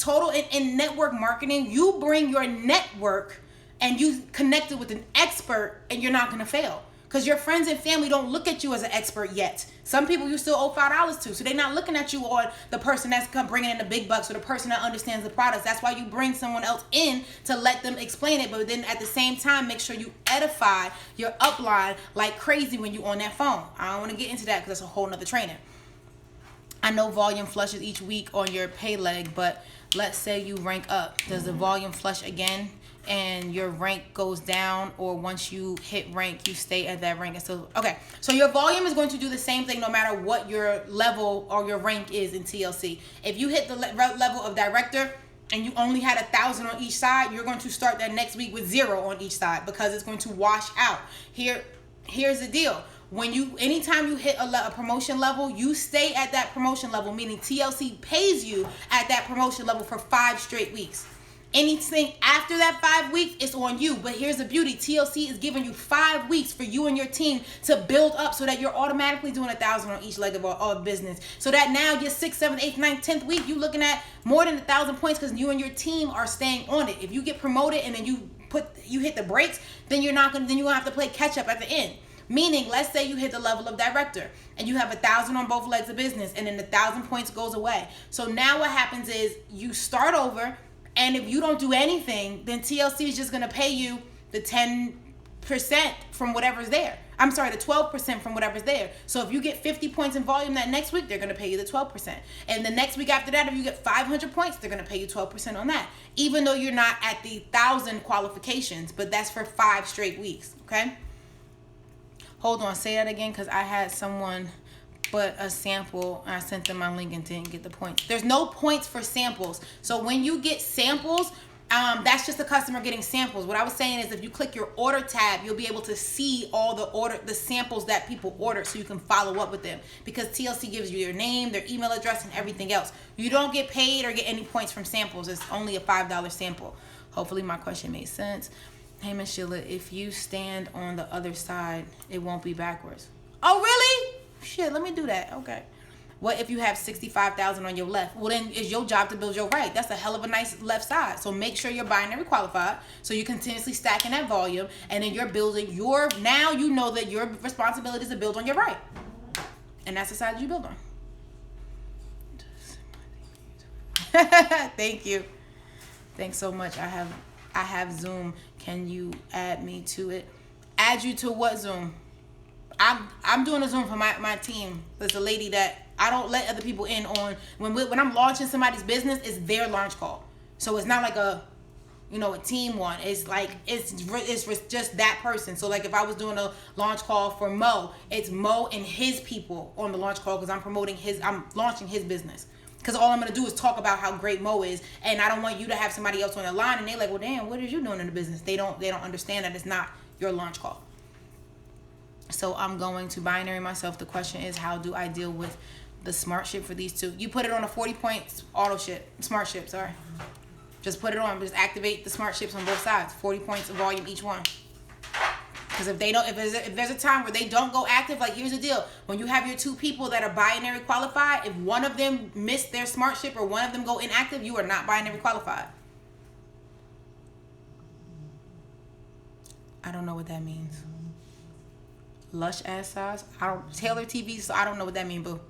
[SPEAKER 1] network marketing, you bring your network and you connect it with an expert, and you're not going to fail, because your friends and family don't look at you as an expert yet. Some people you still owe $5 to, so they're not looking at you on the person that's bringing in the big bucks or the person that understands the products. That's why you bring someone else in to let them explain it, but then at the same time, make sure you edify your upline like crazy when you on that phone. I don't want to get into that because that's a whole nother training. I know volume flushes each week on your pay leg, but let's say you rank up. Does the volume flush again and your rank goes down, or once you hit rank, you stay at that rank? And so, okay, so your volume is going to do the same thing no matter what your level or your rank is in TLC. If you hit the level of director and you only had 1,000 on each side, you're going to start that next week with 0 on each side, because it's going to wash out. Here's the deal. Anytime you hit a promotion level, you stay at that promotion level, meaning TLC pays you at that promotion level for 5 straight weeks. Anything after that 5 weeks, it's on you. But here's the beauty. TLC is giving you 5 weeks for you and your team to build up, so that you're automatically doing 1,000 on each leg of business. So that now your 6th, 7th, 8th, 9th, 10th week, you're looking at more than 1,000 points, because you and your team are staying on it. If you get promoted and then you hit the brakes, then you're gonna have to play catch up at the end. Meaning, let's say you hit the level of director and you have 1,000 on both legs of business, and then 1,000 points goes away. So now what happens is you start over, and if you don't do anything, then TLC is just going to pay you the 10% from whatever's there. I'm sorry, the 12% from whatever's there. So if you get 50 points in volume that next week, they're going to pay you the 12%. And the next week after that, if you get 500 points, they're going to pay you 12% on that. Even though you're not at the 1,000 qualifications, but that's for 5 straight weeks, okay? Hold on, say that again, because I had someone put a sample, and I sent them my link and didn't get the points. There's no points for samples. So when you get samples, that's just the customer getting samples. What I was saying is, if you click your order tab, you'll be able to see all the samples that people order, so you can follow up with them, because TLC gives you their name, their email address, and everything else. You don't get paid or get any points from samples. It's only a $5 sample. Hopefully my question made sense. Hey, Miss Sheila, if you stand on the other side, it won't be backwards. Oh, really? Shit, let me do that. Okay. What if you have 65,000 on your left? Well, then it's your job to build your right. That's a hell of a nice left side. So make sure you're binary qualified, so you're continuously stacking that volume, and then you're building now you know that your responsibility is to build on your right. And that's the side you build on. Thank you. Thanks so much. I have Zoom. Can you add me to it? Add you to what Zoom? I'm doing a Zoom for my team. There's a lady that I don't let other people in on. When I'm launching somebody's business, it's their launch call. So it's not like a team one. It's like it's just that person. So like if I was doing a launch call for Mo, it's Mo and his people on the launch call because I'm launching his business. Because all I'm gonna do is talk about how great Mo is, and I don't want you to have somebody else on the line and they're like, well, damn, what are you doing in the business? They don't understand that it's not your launch call. So I'm going to binary myself. The question is, how do I deal with the smart ship for these two? You put it on a 40 points auto ship, smart ship, sorry. Just put it on, just activate the smart ships on both sides, 40 points of volume each one. Because if there's a time where they don't go active, like here's the deal. When you have your two people that are binary qualified, if one of them missed their smart ship or one of them go inactive, you are not binary qualified. I don't know what that means. Lush ass size. Taylor TV, so I don't know what that means, boo.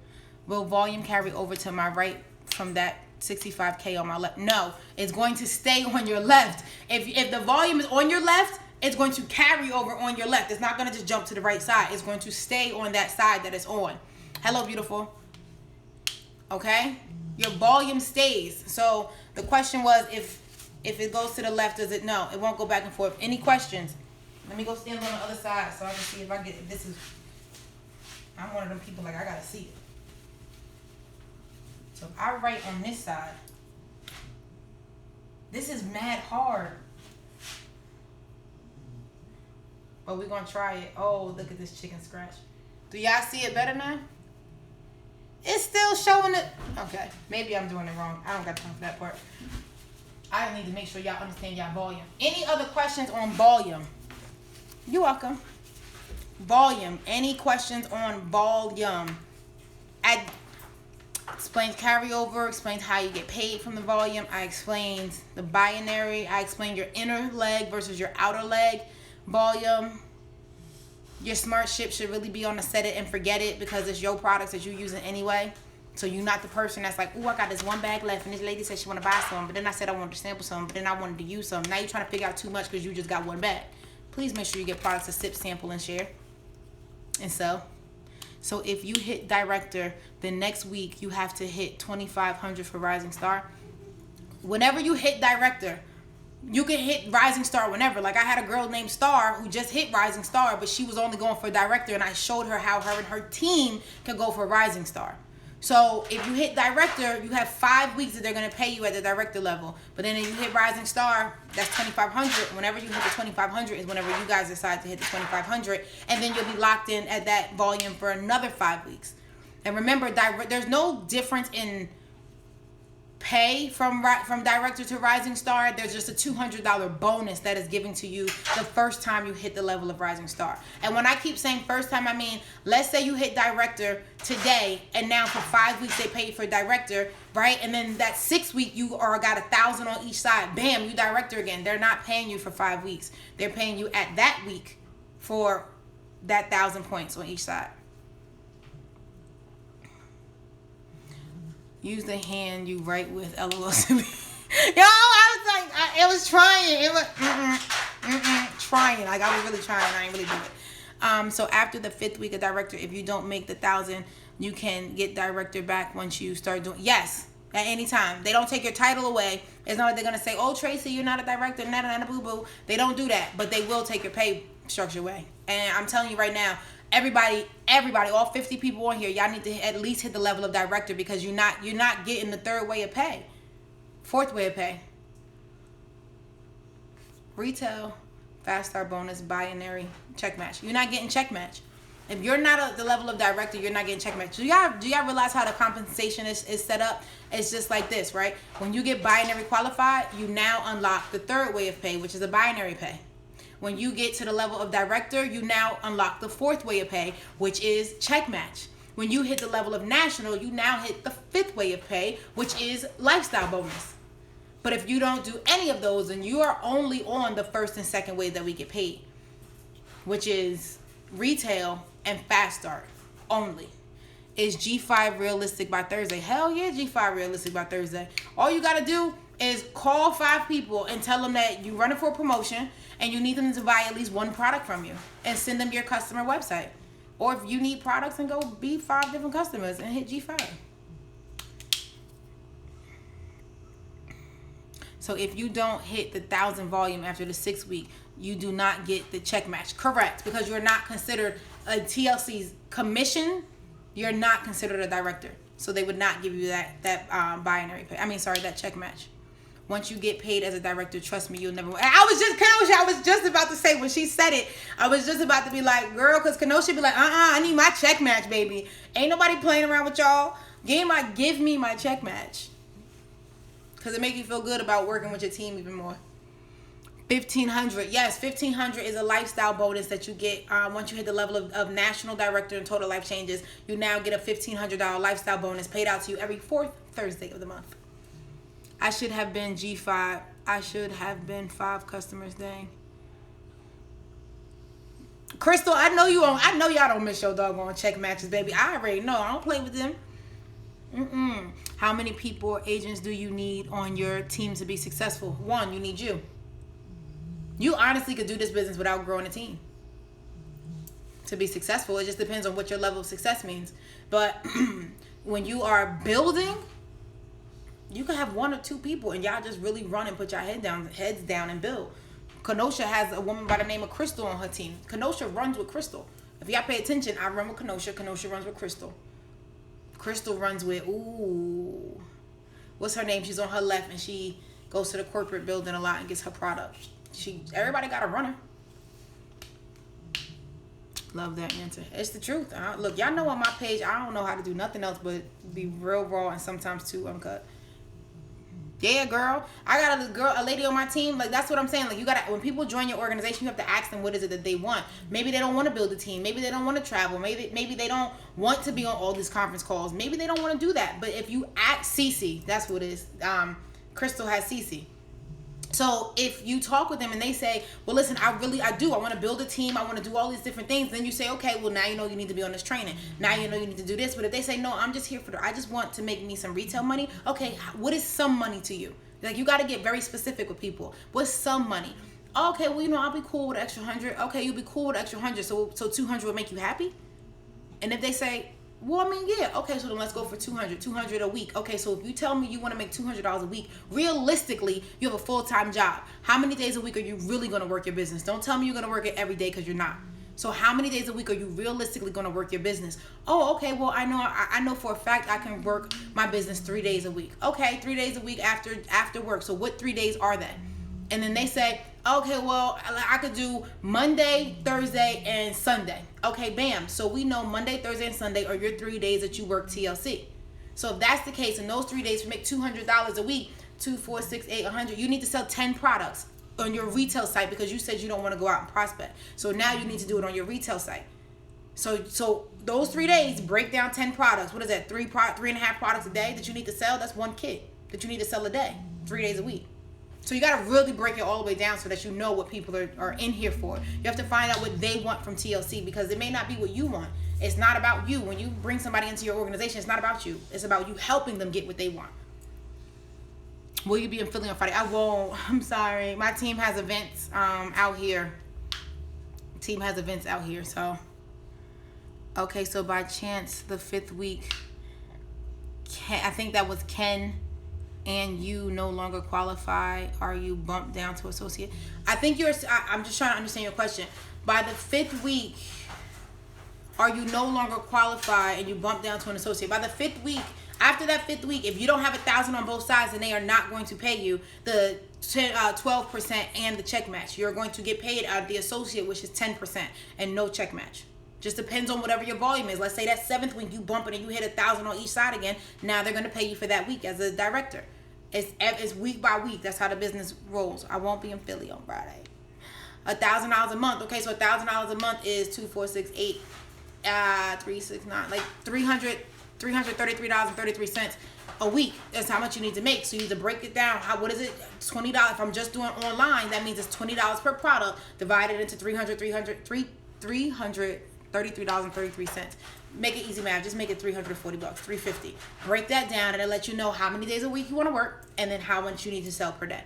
[SPEAKER 1] Will volume carry over to my right from that 65K on my left? No, it's going to stay on your left. If the volume is on your left, it's going to carry over on your left. It's not going to just jump to the right side. It's going to stay on that side that it's on. Hello, beautiful. Okay? Your volume stays. So the question was, if it goes to the left, does it? No, it won't go back and forth. Any questions? Let me go stand on the other side so I can see if I get this. I'm one of them people like I gotta see it. So if I write on this side, this is mad hard. But we're gonna try it. Oh, look at this chicken scratch. Do y'all see it better now? It's still showing it. Okay, maybe I'm doing it wrong. I don't got time for that part. I need to make sure y'all understand y'all volume. Any other questions on volume? You're welcome. Volume. Any questions on volume? Explains carryover. Explains how you get paid from the volume. I explained the binary. I explained your inner leg versus your outer leg volume. Your smart ship should really be on the set it and forget it because it's your products that you're using anyway. So you're not the person that's like, oh, I got this one bag left and this lady said she want to buy some, but then I said I wanted to sample some, but then I wanted to use some. Now you're trying to figure out too much because you just got one bag. Please make sure you get products to sip, sample, and share. And so if you hit director, then next week you have to hit 2,500 for Rising Star. Whenever you hit director, you can hit Rising Star whenever. Like I had a girl named Star who just hit Rising Star, but she was only going for director, and I showed her how her and her team can go for Rising Star. So if you hit director, you have 5 weeks that they're going to pay you at the director level. But then if you hit Rising Star, that's 2,500. Whenever you hit the 2,500 is whenever you guys decide to hit the 2,500. And then you'll be locked in at that volume for another 5 weeks. And remember, there's no difference in pay from director to Rising Star. There's just a $200 bonus that is given to you the first time you hit the level of Rising Star. And when I keep saying first time, I mean, let's say you hit director today and now for 5 weeks they pay for director, right? And then that 6 week you got 1,000 on each side. Bam, you director again. They're not paying you for 5 weeks. They're paying you at that week for that 1,000 points on each side. Use the hand you write with, LOL. Yo, I was trying. It was trying. Like I was really trying. I ain't really do it. So after the 5th week of director, if you don't make the 1,000, you can get director back once you start doing. Yes, at any time. They don't take your title away. It's not like they're gonna say, "Oh, Tracy, you're not a director." Nah, boo boo. They don't do that, but they will take your pay structure away. And I'm telling you right now. Everybody, all 50 people on here, y'all need to at least hit the level of director because you're not getting the 3rd way of pay, 4th way of pay. Retail, fast start bonus, binary, check match. You're not getting check match. If you're not at the level of director, you're not getting check match. Do y'all realize how the compensation is set up? It's just like this, right? When you get binary qualified, you now unlock the 3rd way of pay, which is a binary pay. When you get to the level of director, you now unlock the 4th way of pay, which is check match. When you hit the level of national, you now hit the 5th way of pay, which is lifestyle bonus. But if you don't do any of those, then you are only on the 1st and 2nd way that we get paid, which is retail and fast start only. Is G5 realistic by Thursday? Hell yeah, G5 realistic by Thursday. All you got to do is call 5 people and tell them that you're running for a promotion and you need them to buy at least one product from you and send them your customer website. Or if you need products, and go be 5 different customers and hit G5. So if you don't hit the 1,000 volume after the 6th week, you do not get the check match. Correct, because you're not considered a TLC's commission. You're not considered a director, so they would not give you that binary pay. That check match. Once you get paid as a director, trust me, you'll never. I was just about to say when she said it, I was just about to be like, girl, because Kenosha be like, I need my check match, baby. Ain't nobody playing around with y'all. Give me my check match. Because it makes you feel good about working with your team even more. $1,500. Yes, $1,500 is a lifestyle bonus that you get once you hit the level of national director and total life changes. You now get a $1,500 lifestyle bonus paid out to you every 4th Thursday of the month. I should have been G5. I should have been 5 customers. Dang. Crystal, I know y'all don't miss your doggone check matches, baby. I already know. I don't play with them. How many people or agents do you need on your team to be successful? 1, you need you. You honestly could do this business without growing a team to be successful. It just depends on what your level of success means. But when you are building, you can have 1 or 2 people and y'all just really run and put your heads down and build. Kenosha has a woman by the name of Crystal on her team. Kenosha runs with Crystal. If y'all pay attention, I run with Kenosha. Kenosha runs with Crystal. Crystal runs with, what's her name? She's on her left and she goes to the corporate building a lot and gets her products. Everybody got a runner. Love that answer. It's the truth. Look, y'all know on my page, I don't know how to do nothing else but be real raw and sometimes too uncut. Yeah, girl. I got a lady on my team. Like, that's what I'm saying. Like, when people join your organization, you have to ask them what is it that they want. Maybe they don't want to build a team. Maybe they don't want to travel. Maybe they don't want to be on all these conference calls. Maybe they don't want to do that. But if you ask Cece, that's what it is. Crystal has Cece. So if you talk with them and they say, well, listen, I want to build a team. I want to do all these different things. Then you say, okay, well, now you know you need to be on this training. Now you know you need to do this. But if they say, no, I'm just here I just want to make me some retail money. Okay, what is some money to you? Like, you got to get very specific with people. What's some money? Okay, well, I'll be cool with an extra 100. Okay, you'll be cool with an extra 100. So 200 would make you happy? And if they say, well, yeah. Okay, so then let's go for 200. 200 a week. Okay, so if you tell me you want to make $200 a week, realistically, you have a full-time job. How many days a week are you really going to work your business? Don't tell me you're going to work it every day, because you're not. So how many days a week are you realistically going to work your business? Oh, okay, well, I know for a fact I can work my business 3 days a week. Okay, 3 days a week after work. So what 3 days are they? And then they say, okay, well, I could do Monday, Thursday, and Sunday. Okay, bam. So we know Monday, Thursday, and Sunday are your 3 days that you work TLC. So if that's the case, in those 3 days, you make $200 a week, 2, 4, 6, 8, 100. You need to sell 10 products on your retail site, because you said you don't want to go out and prospect. So now you need to do it on your retail site. So those 3 days, break down 10 products. What is that? 3.5 products a day that you need to sell? That's 1 kit that you need to sell a day, 3 days a week. So you got to really break it all the way down so that you know what people are in here for. You have to find out what they want from TLC, because it may not be what you want. It's not about you. When you bring somebody into your organization, it's not about you. It's about you helping them get what they want. Will you be in Philly on Friday? I won't. I'm sorry. My team has events out here. So, okay, so by chance, the 5th week, I think that was Ken, and you no longer qualify, are you bumped down to associate? I think I'm just trying to understand your question. By the 5th week, are you no longer qualified and you bump down to an associate? By the 5th week, after that 5th week, if you don't have 1,000 on both sides, then they are not going to pay you the 12% and the check match. You're going to get paid out of the associate, which is 10%, and no check match. Just depends on whatever your volume is. Let's say that 7th week you bump it and you hit 1,000 on each side again. Now they're going to pay you for that week as a director. It's week by week. That's how the business rolls. I won't be in Philly on Friday. $1,000 a month. Okay, so $1,000 a month is 2, 4, 6, 8, 3, 6, 9, like $333.33 a week. That's how much you need to make. So you need to break it down. What is it? $20. If I'm just doing online, that means it's $20 per product divided into 333 $33.33. Make it easy math. Just make it $340, $350. Break that down, and it'll let you know how many days a week you want to work, and then how much you need to sell per day.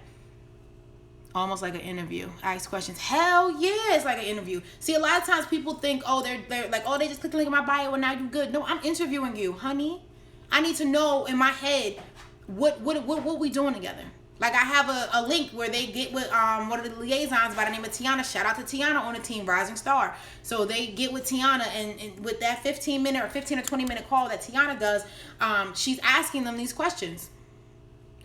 [SPEAKER 1] Almost like an interview. Ask questions. Hell yeah, it's like an interview. See, a lot of times people think, oh, they're like, oh, they just click the link in my bio and now you good. No, I'm interviewing you, honey. I need to know in my head what we doing together. Like, I have a link where they get with one of the liaisons by the name of Tiana. Shout out to Tiana on the team, Rising Star. So they get with Tiana, and with that 15 or 20 minute call that Tiana does, she's asking them these questions.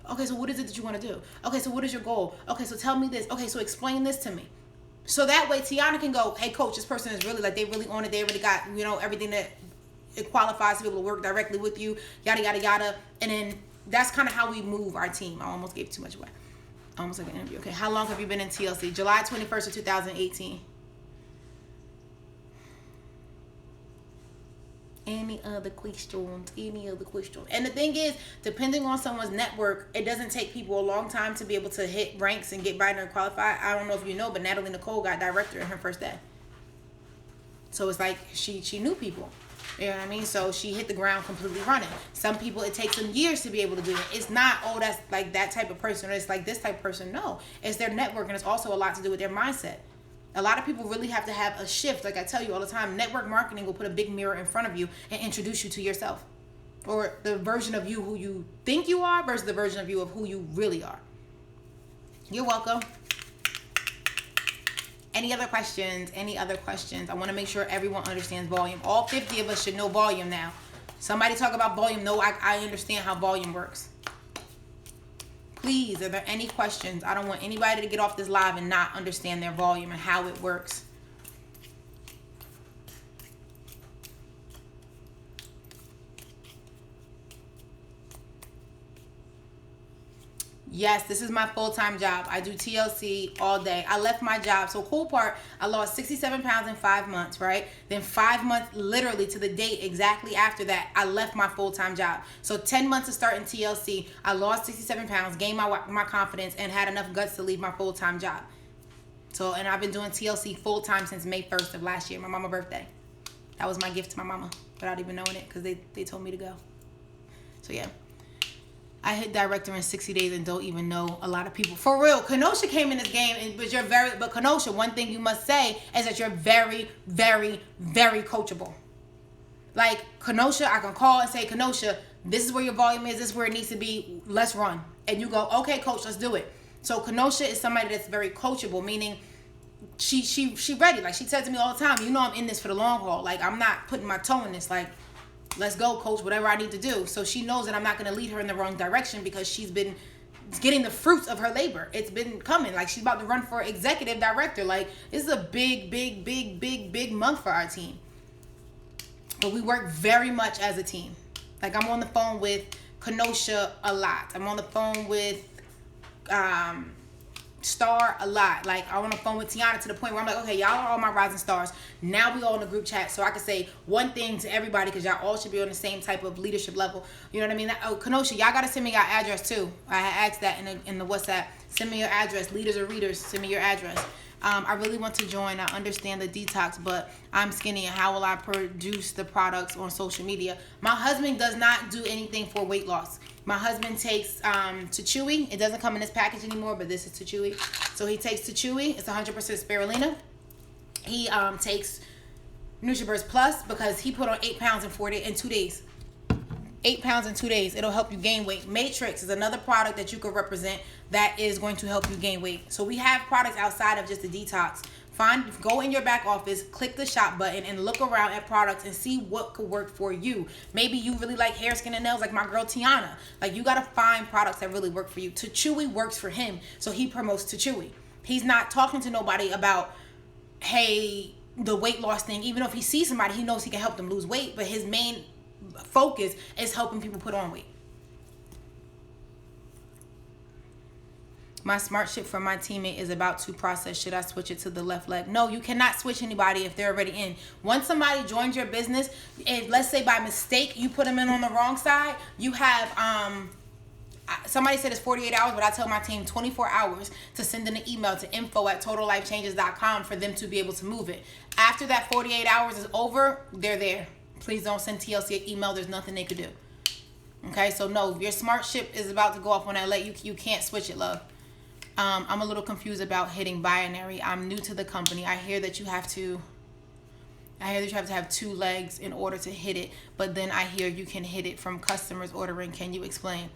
[SPEAKER 1] Okay, so what is it that you want to do? Okay, so what is your goal? Okay, so tell me this. Okay, so explain this to me. So that way Tiana can go, hey, coach, this person is really, like, they really on it. They already got, everything that it qualifies to be able to work directly with you, yada, yada, yada. And then that's kind of how we move our team. I almost gave too much away. Almost like an interview. Okay, how long have you been in TLC? July 21st of 2018. Any other questions? And the thing is, depending on someone's network, it doesn't take people a long time to be able to hit ranks and get right and qualified. I don't know if you know, but Natalie Nicole got director in her first day. So it's like she knew people. You know what I mean? So she hit the ground completely running. Some people, it takes them years to be able to do it. It's not, oh, that's like that type of person, or it's like this type of person. No, it's their network, and it's also a lot to do with their mindset. A lot of people really have to have a shift. Like I tell you all the time, network marketing will put a big mirror in front of you and introduce you to yourself, or the version of you who you think you are versus the version of you of who you really are. You're welcome. Any other questions? I want to make sure everyone understands volume. All 50 of us should know volume now. Somebody talk about volume. No, I understand how volume works. Please, are there any questions? I don't want anybody to get off this live and not understand their volume and how it works. Yes, this is my full-time job. I do TLC all day. I left my job. So cool part, I lost 67 pounds in 5 months, right? Then 5 months, literally to the date exactly after that, I left my full-time job. So 10 months of starting TLC, I lost 67 pounds, gained my confidence, and had enough guts to leave my full-time job. So, and I've been doing TLC full-time since May 1st of last year, my mama's birthday. That was my gift to my mama without even knowing it, because they told me to go. So yeah. I hit director in 60 days and don't even know a lot of people. For real, Kenosha came in this game, but Kenosha, one thing you must say is that you're very, very, very coachable. Like, Kenosha, I can call and say, Kenosha, this is where your volume is, this is where it needs to be, let's run. And you go, okay, coach, let's do it. So Kenosha is somebody that's very coachable, meaning she ready. Like, she says to me all the time, I'm in this for the long haul. Like, I'm not putting my toe in this. Like, let's go, coach, whatever I need to do. So she knows that I'm not going to lead her in the wrong direction, because she's been getting the fruits of her labor. It's been coming. Like, she's about to run for executive director. Like, this is a big, big, big, big, big month for our team. But we work very much as a team. Like, I'm on the phone with Kenosha a lot. I'm on the phone with Star a lot. Like, I'm on the phone with Tiana to the point where I'm like, okay, y'all are all my rising stars. Now we all in the group chat, so I can say one thing to everybody, because y'all all should be on the same type of leadership level. You know what I mean? Kenosha, y'all gotta send me your address too. I asked that in the WhatsApp. Send me your address. Leaders or readers, send me your address. I really want to join. I understand the detox, but I'm skinny, and how will I produce the products on social media? My husband does not do anything for weight loss. My husband takes Chewy. It doesn't come in this package anymore, but this is Chewy. So he takes Chewy. It's 100% spirulina. He takes NutriBurst Plus, because he put on 8 pounds in 2 days. 8 pounds in 2 days. It'll help you gain weight. Matrix is another product that you could represent that is going to help you gain weight. So we have products outside of just the detox. Go in your back office, click the shop button, and look around at products and see what could work for you. Maybe you really like hair, skin, and nails, like my girl Tiana. Like, you gotta find products that really work for you. Chewy works for him, so he promotes Chewy. He's not talking to nobody about, hey, the weight loss thing. Even if he sees somebody, he knows he can help them lose weight, but his main focus is helping people put on weight. My smart ship from my teammate is about to process. Should I switch it to the left leg? No, you cannot switch anybody if they're already in. Once somebody joins your business, if let's say by mistake you put them in on the wrong side, you have Somebody said it's 48 hours, but I tell my team 24 hours to send in an email to info@totallifechanges.com for them to be able to move it. After that 48 hours is over, they're there. Please don't send TLC an email. There's nothing they could do. Okay, so no, your smart ship is about to go off on that late. You can't switch it, love. I'm a little confused about hitting binary. I'm new to the company. I hear that you have to have 2 legs in order to hit it, but then I hear you can hit it from customers ordering. Can you explain?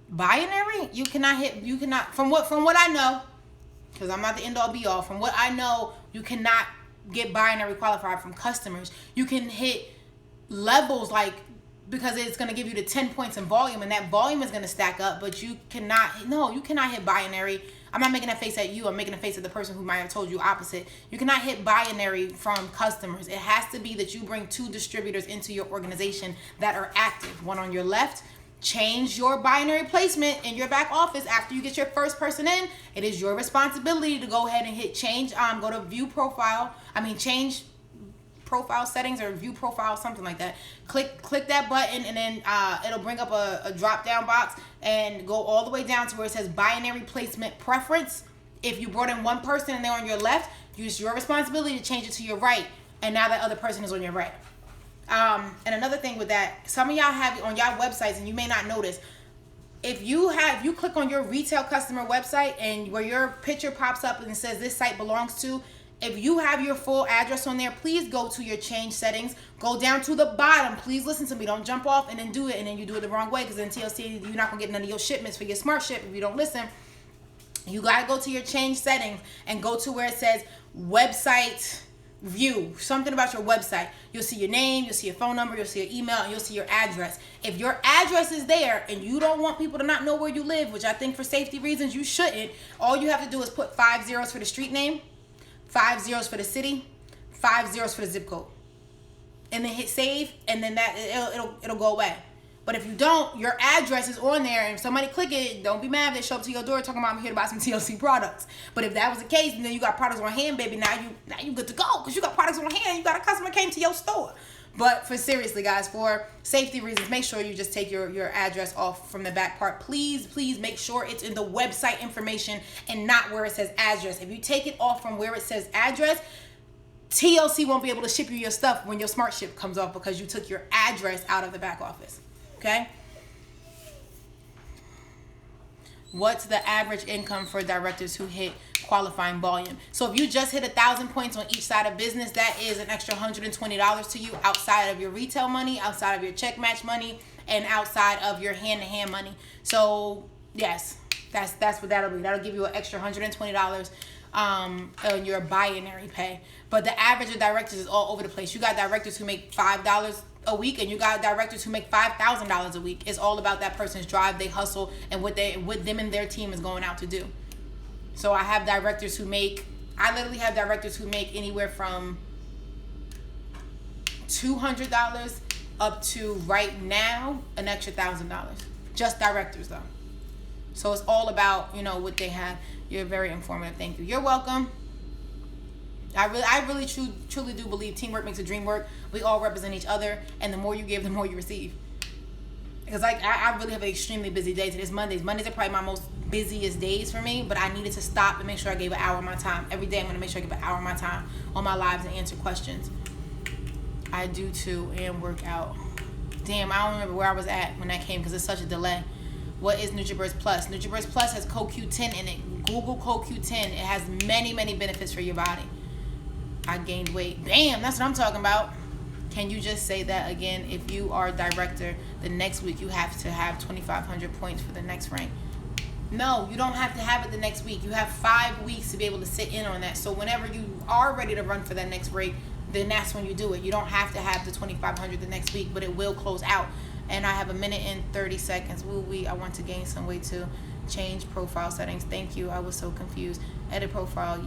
[SPEAKER 1] Binary? You cannot, from what I know, because I'm not the end all be all, from what I know, you cannot get binary qualified from customers. You can hit levels, like, because it's going to give you the 10 points in volume, and that volume is going to stack up, but you cannot hit binary. I'm not making a face at you. I'm making a face at the person who might have told you opposite. You cannot hit binary from customers. It has to be that you bring 2 distributors into your organization that are active. One on your left. Change your binary placement in your back office after you get your first person in. It is your responsibility to go ahead and hit change. Go to view profile. Change profile settings or view profile, something like that. Click that button, and then it'll bring up a drop down box and go all the way down to where it says binary placement preference. If you brought in one person and they're on your left, use your responsibility to change it to your right, and now that other person is on your right. And another thing with that, some of y'all have it on y'all websites and you may not notice. If you click on your retail customer website and where your picture pops up and it says this site belongs to, if you have your full address on there, please go to your change settings. Go down to the bottom. Please listen to me. Don't jump off and then do it, and then you do it the wrong way, because in TLC, you're not going to get none of your shipments for your smart ship if you don't listen. You got to go to your change settings and go to where it says website view, something about your website. You'll see your name, you'll see your phone number, you'll see your email, and you'll see your address. If your address is there and you don't want people to not know where you live, which I think for safety reasons you shouldn't, all you have to do is put 5 zeros for the street name, 5 zeros for the city, 5 zeros for the zip code, and then hit save, and then that it'll go away. But if you don't, your address is on there, and if somebody click it, don't be mad if they show up to your door talking about I'm here to buy some TLC products. But if that was the case, and then you got products on hand, baby, now you good to go, because you got products on hand. You got a customer came to your store. But seriously, guys, for safety reasons, make sure you just take your address off from the back part. Please make sure it's in the website information and not where it says address. If you take it off from where it says address, TLC won't be able to ship you your stuff when your smart ship comes off, because you took your address out of the back office. Okay? What's the average income for directors who hit qualifying volume? So if you just hit 1,000 points on each side of business, that is an extra $120 to you, outside of your retail money, outside of your check match money, and outside of your hand-to-hand money. So yes, that's what that'll be. That'll give you an extra $120 on your binary pay. But the average of directors is all over the place. You got directors who make $5 a week, and you got directors who make $5,000 a week. It's all about that person's drive, they hustle, and what them and their team is going out to do. So I have directors who make, I literally have directors who make anywhere from $200 up to right now an extra $1,000. Just directors though. So it's all about, what they have. You're very informative. Thank you. You're welcome. I really truly do believe teamwork makes the dream work. We all represent each other, and the more you give, the more you receive. Because I really have an extremely busy day. Today's Mondays. Mondays are probably my most busiest days for me, but I needed to stop and make sure I gave an hour of my time. Every day I'm going to make sure I give an hour of my time on my lives and answer questions. I do too, and work out. Damn, I don't remember where I was at when that came, because it's such a delay. What is NutriBurst Plus? NutriBurst Plus has CoQ10 in it. Google CoQ10. It has many, many benefits for your body. I gained weight. Damn, that's what I'm talking about. Can you just say that again? If you are a director, the next week you have to have 2,500 points for the next rank. No, you don't have to have it the next week. You have 5 weeks to be able to sit in on that. So whenever you are ready to run for that next rank, then that's when you do it. You don't have to have the 2,500 the next week, but it will close out. And I have a minute and 30 seconds. Woo-wee, I want to gain some weight too. Change profile settings. Thank you. I was so confused. Edit profile.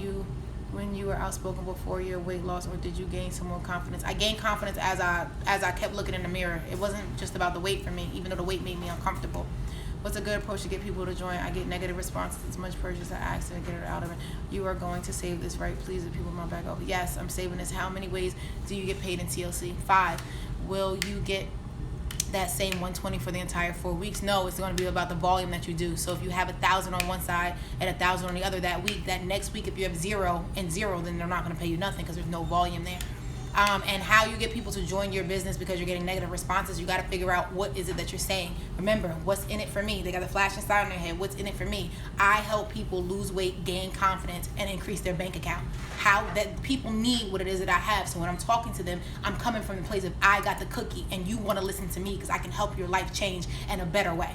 [SPEAKER 1] When you were outspoken before your weight loss, or did you gain some more confidence? I gained confidence as I kept looking in the mirror. It wasn't just about the weight for me, even though the weight made me uncomfortable. What's a good approach to get people to join? I get negative responses as much purchase I ask to get it out of it. You are going to save this, right? Please, the people in my back over. Yes, I'm saving this. How many ways do you get paid in TLC? 5. Will you get that same 120 for the entire 4 weeks. No, it's going to be about the volume that you do. So if you have 1,000 on one side and 1,000 on the other that week, that next week if you have 0 and 0, then they're not going to pay you nothing because there's no volume there. And how you get people to join your business because you're getting negative responses, you got to figure out what is it that you're saying. Remember, what's in it for me? They got the flashing sign on their head. What's in it for me? I help people lose weight, gain confidence, and increase their bank account. How that people need what it is that I have. So when I'm talking to them, I'm coming from the place of I got the cookie and you want to listen to me because I can help your life change in a better way.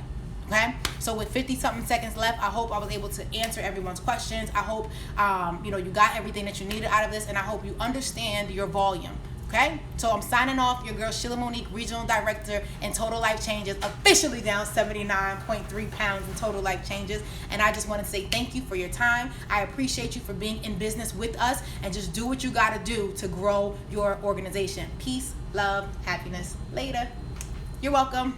[SPEAKER 1] Okay, so with 50-something seconds left, I hope I was able to answer everyone's questions. I hope you got everything that you needed out of this, and I hope you understand your volume. Okay, so I'm signing off. Your girl Sheila Monique, Regional Director in Total Life Changes, officially down 79.3 pounds in total life changes. And I just want to say thank you for your time. I appreciate you for being in business with us, and just do what you got to do to grow your organization. Peace, love, happiness. Later. You're welcome.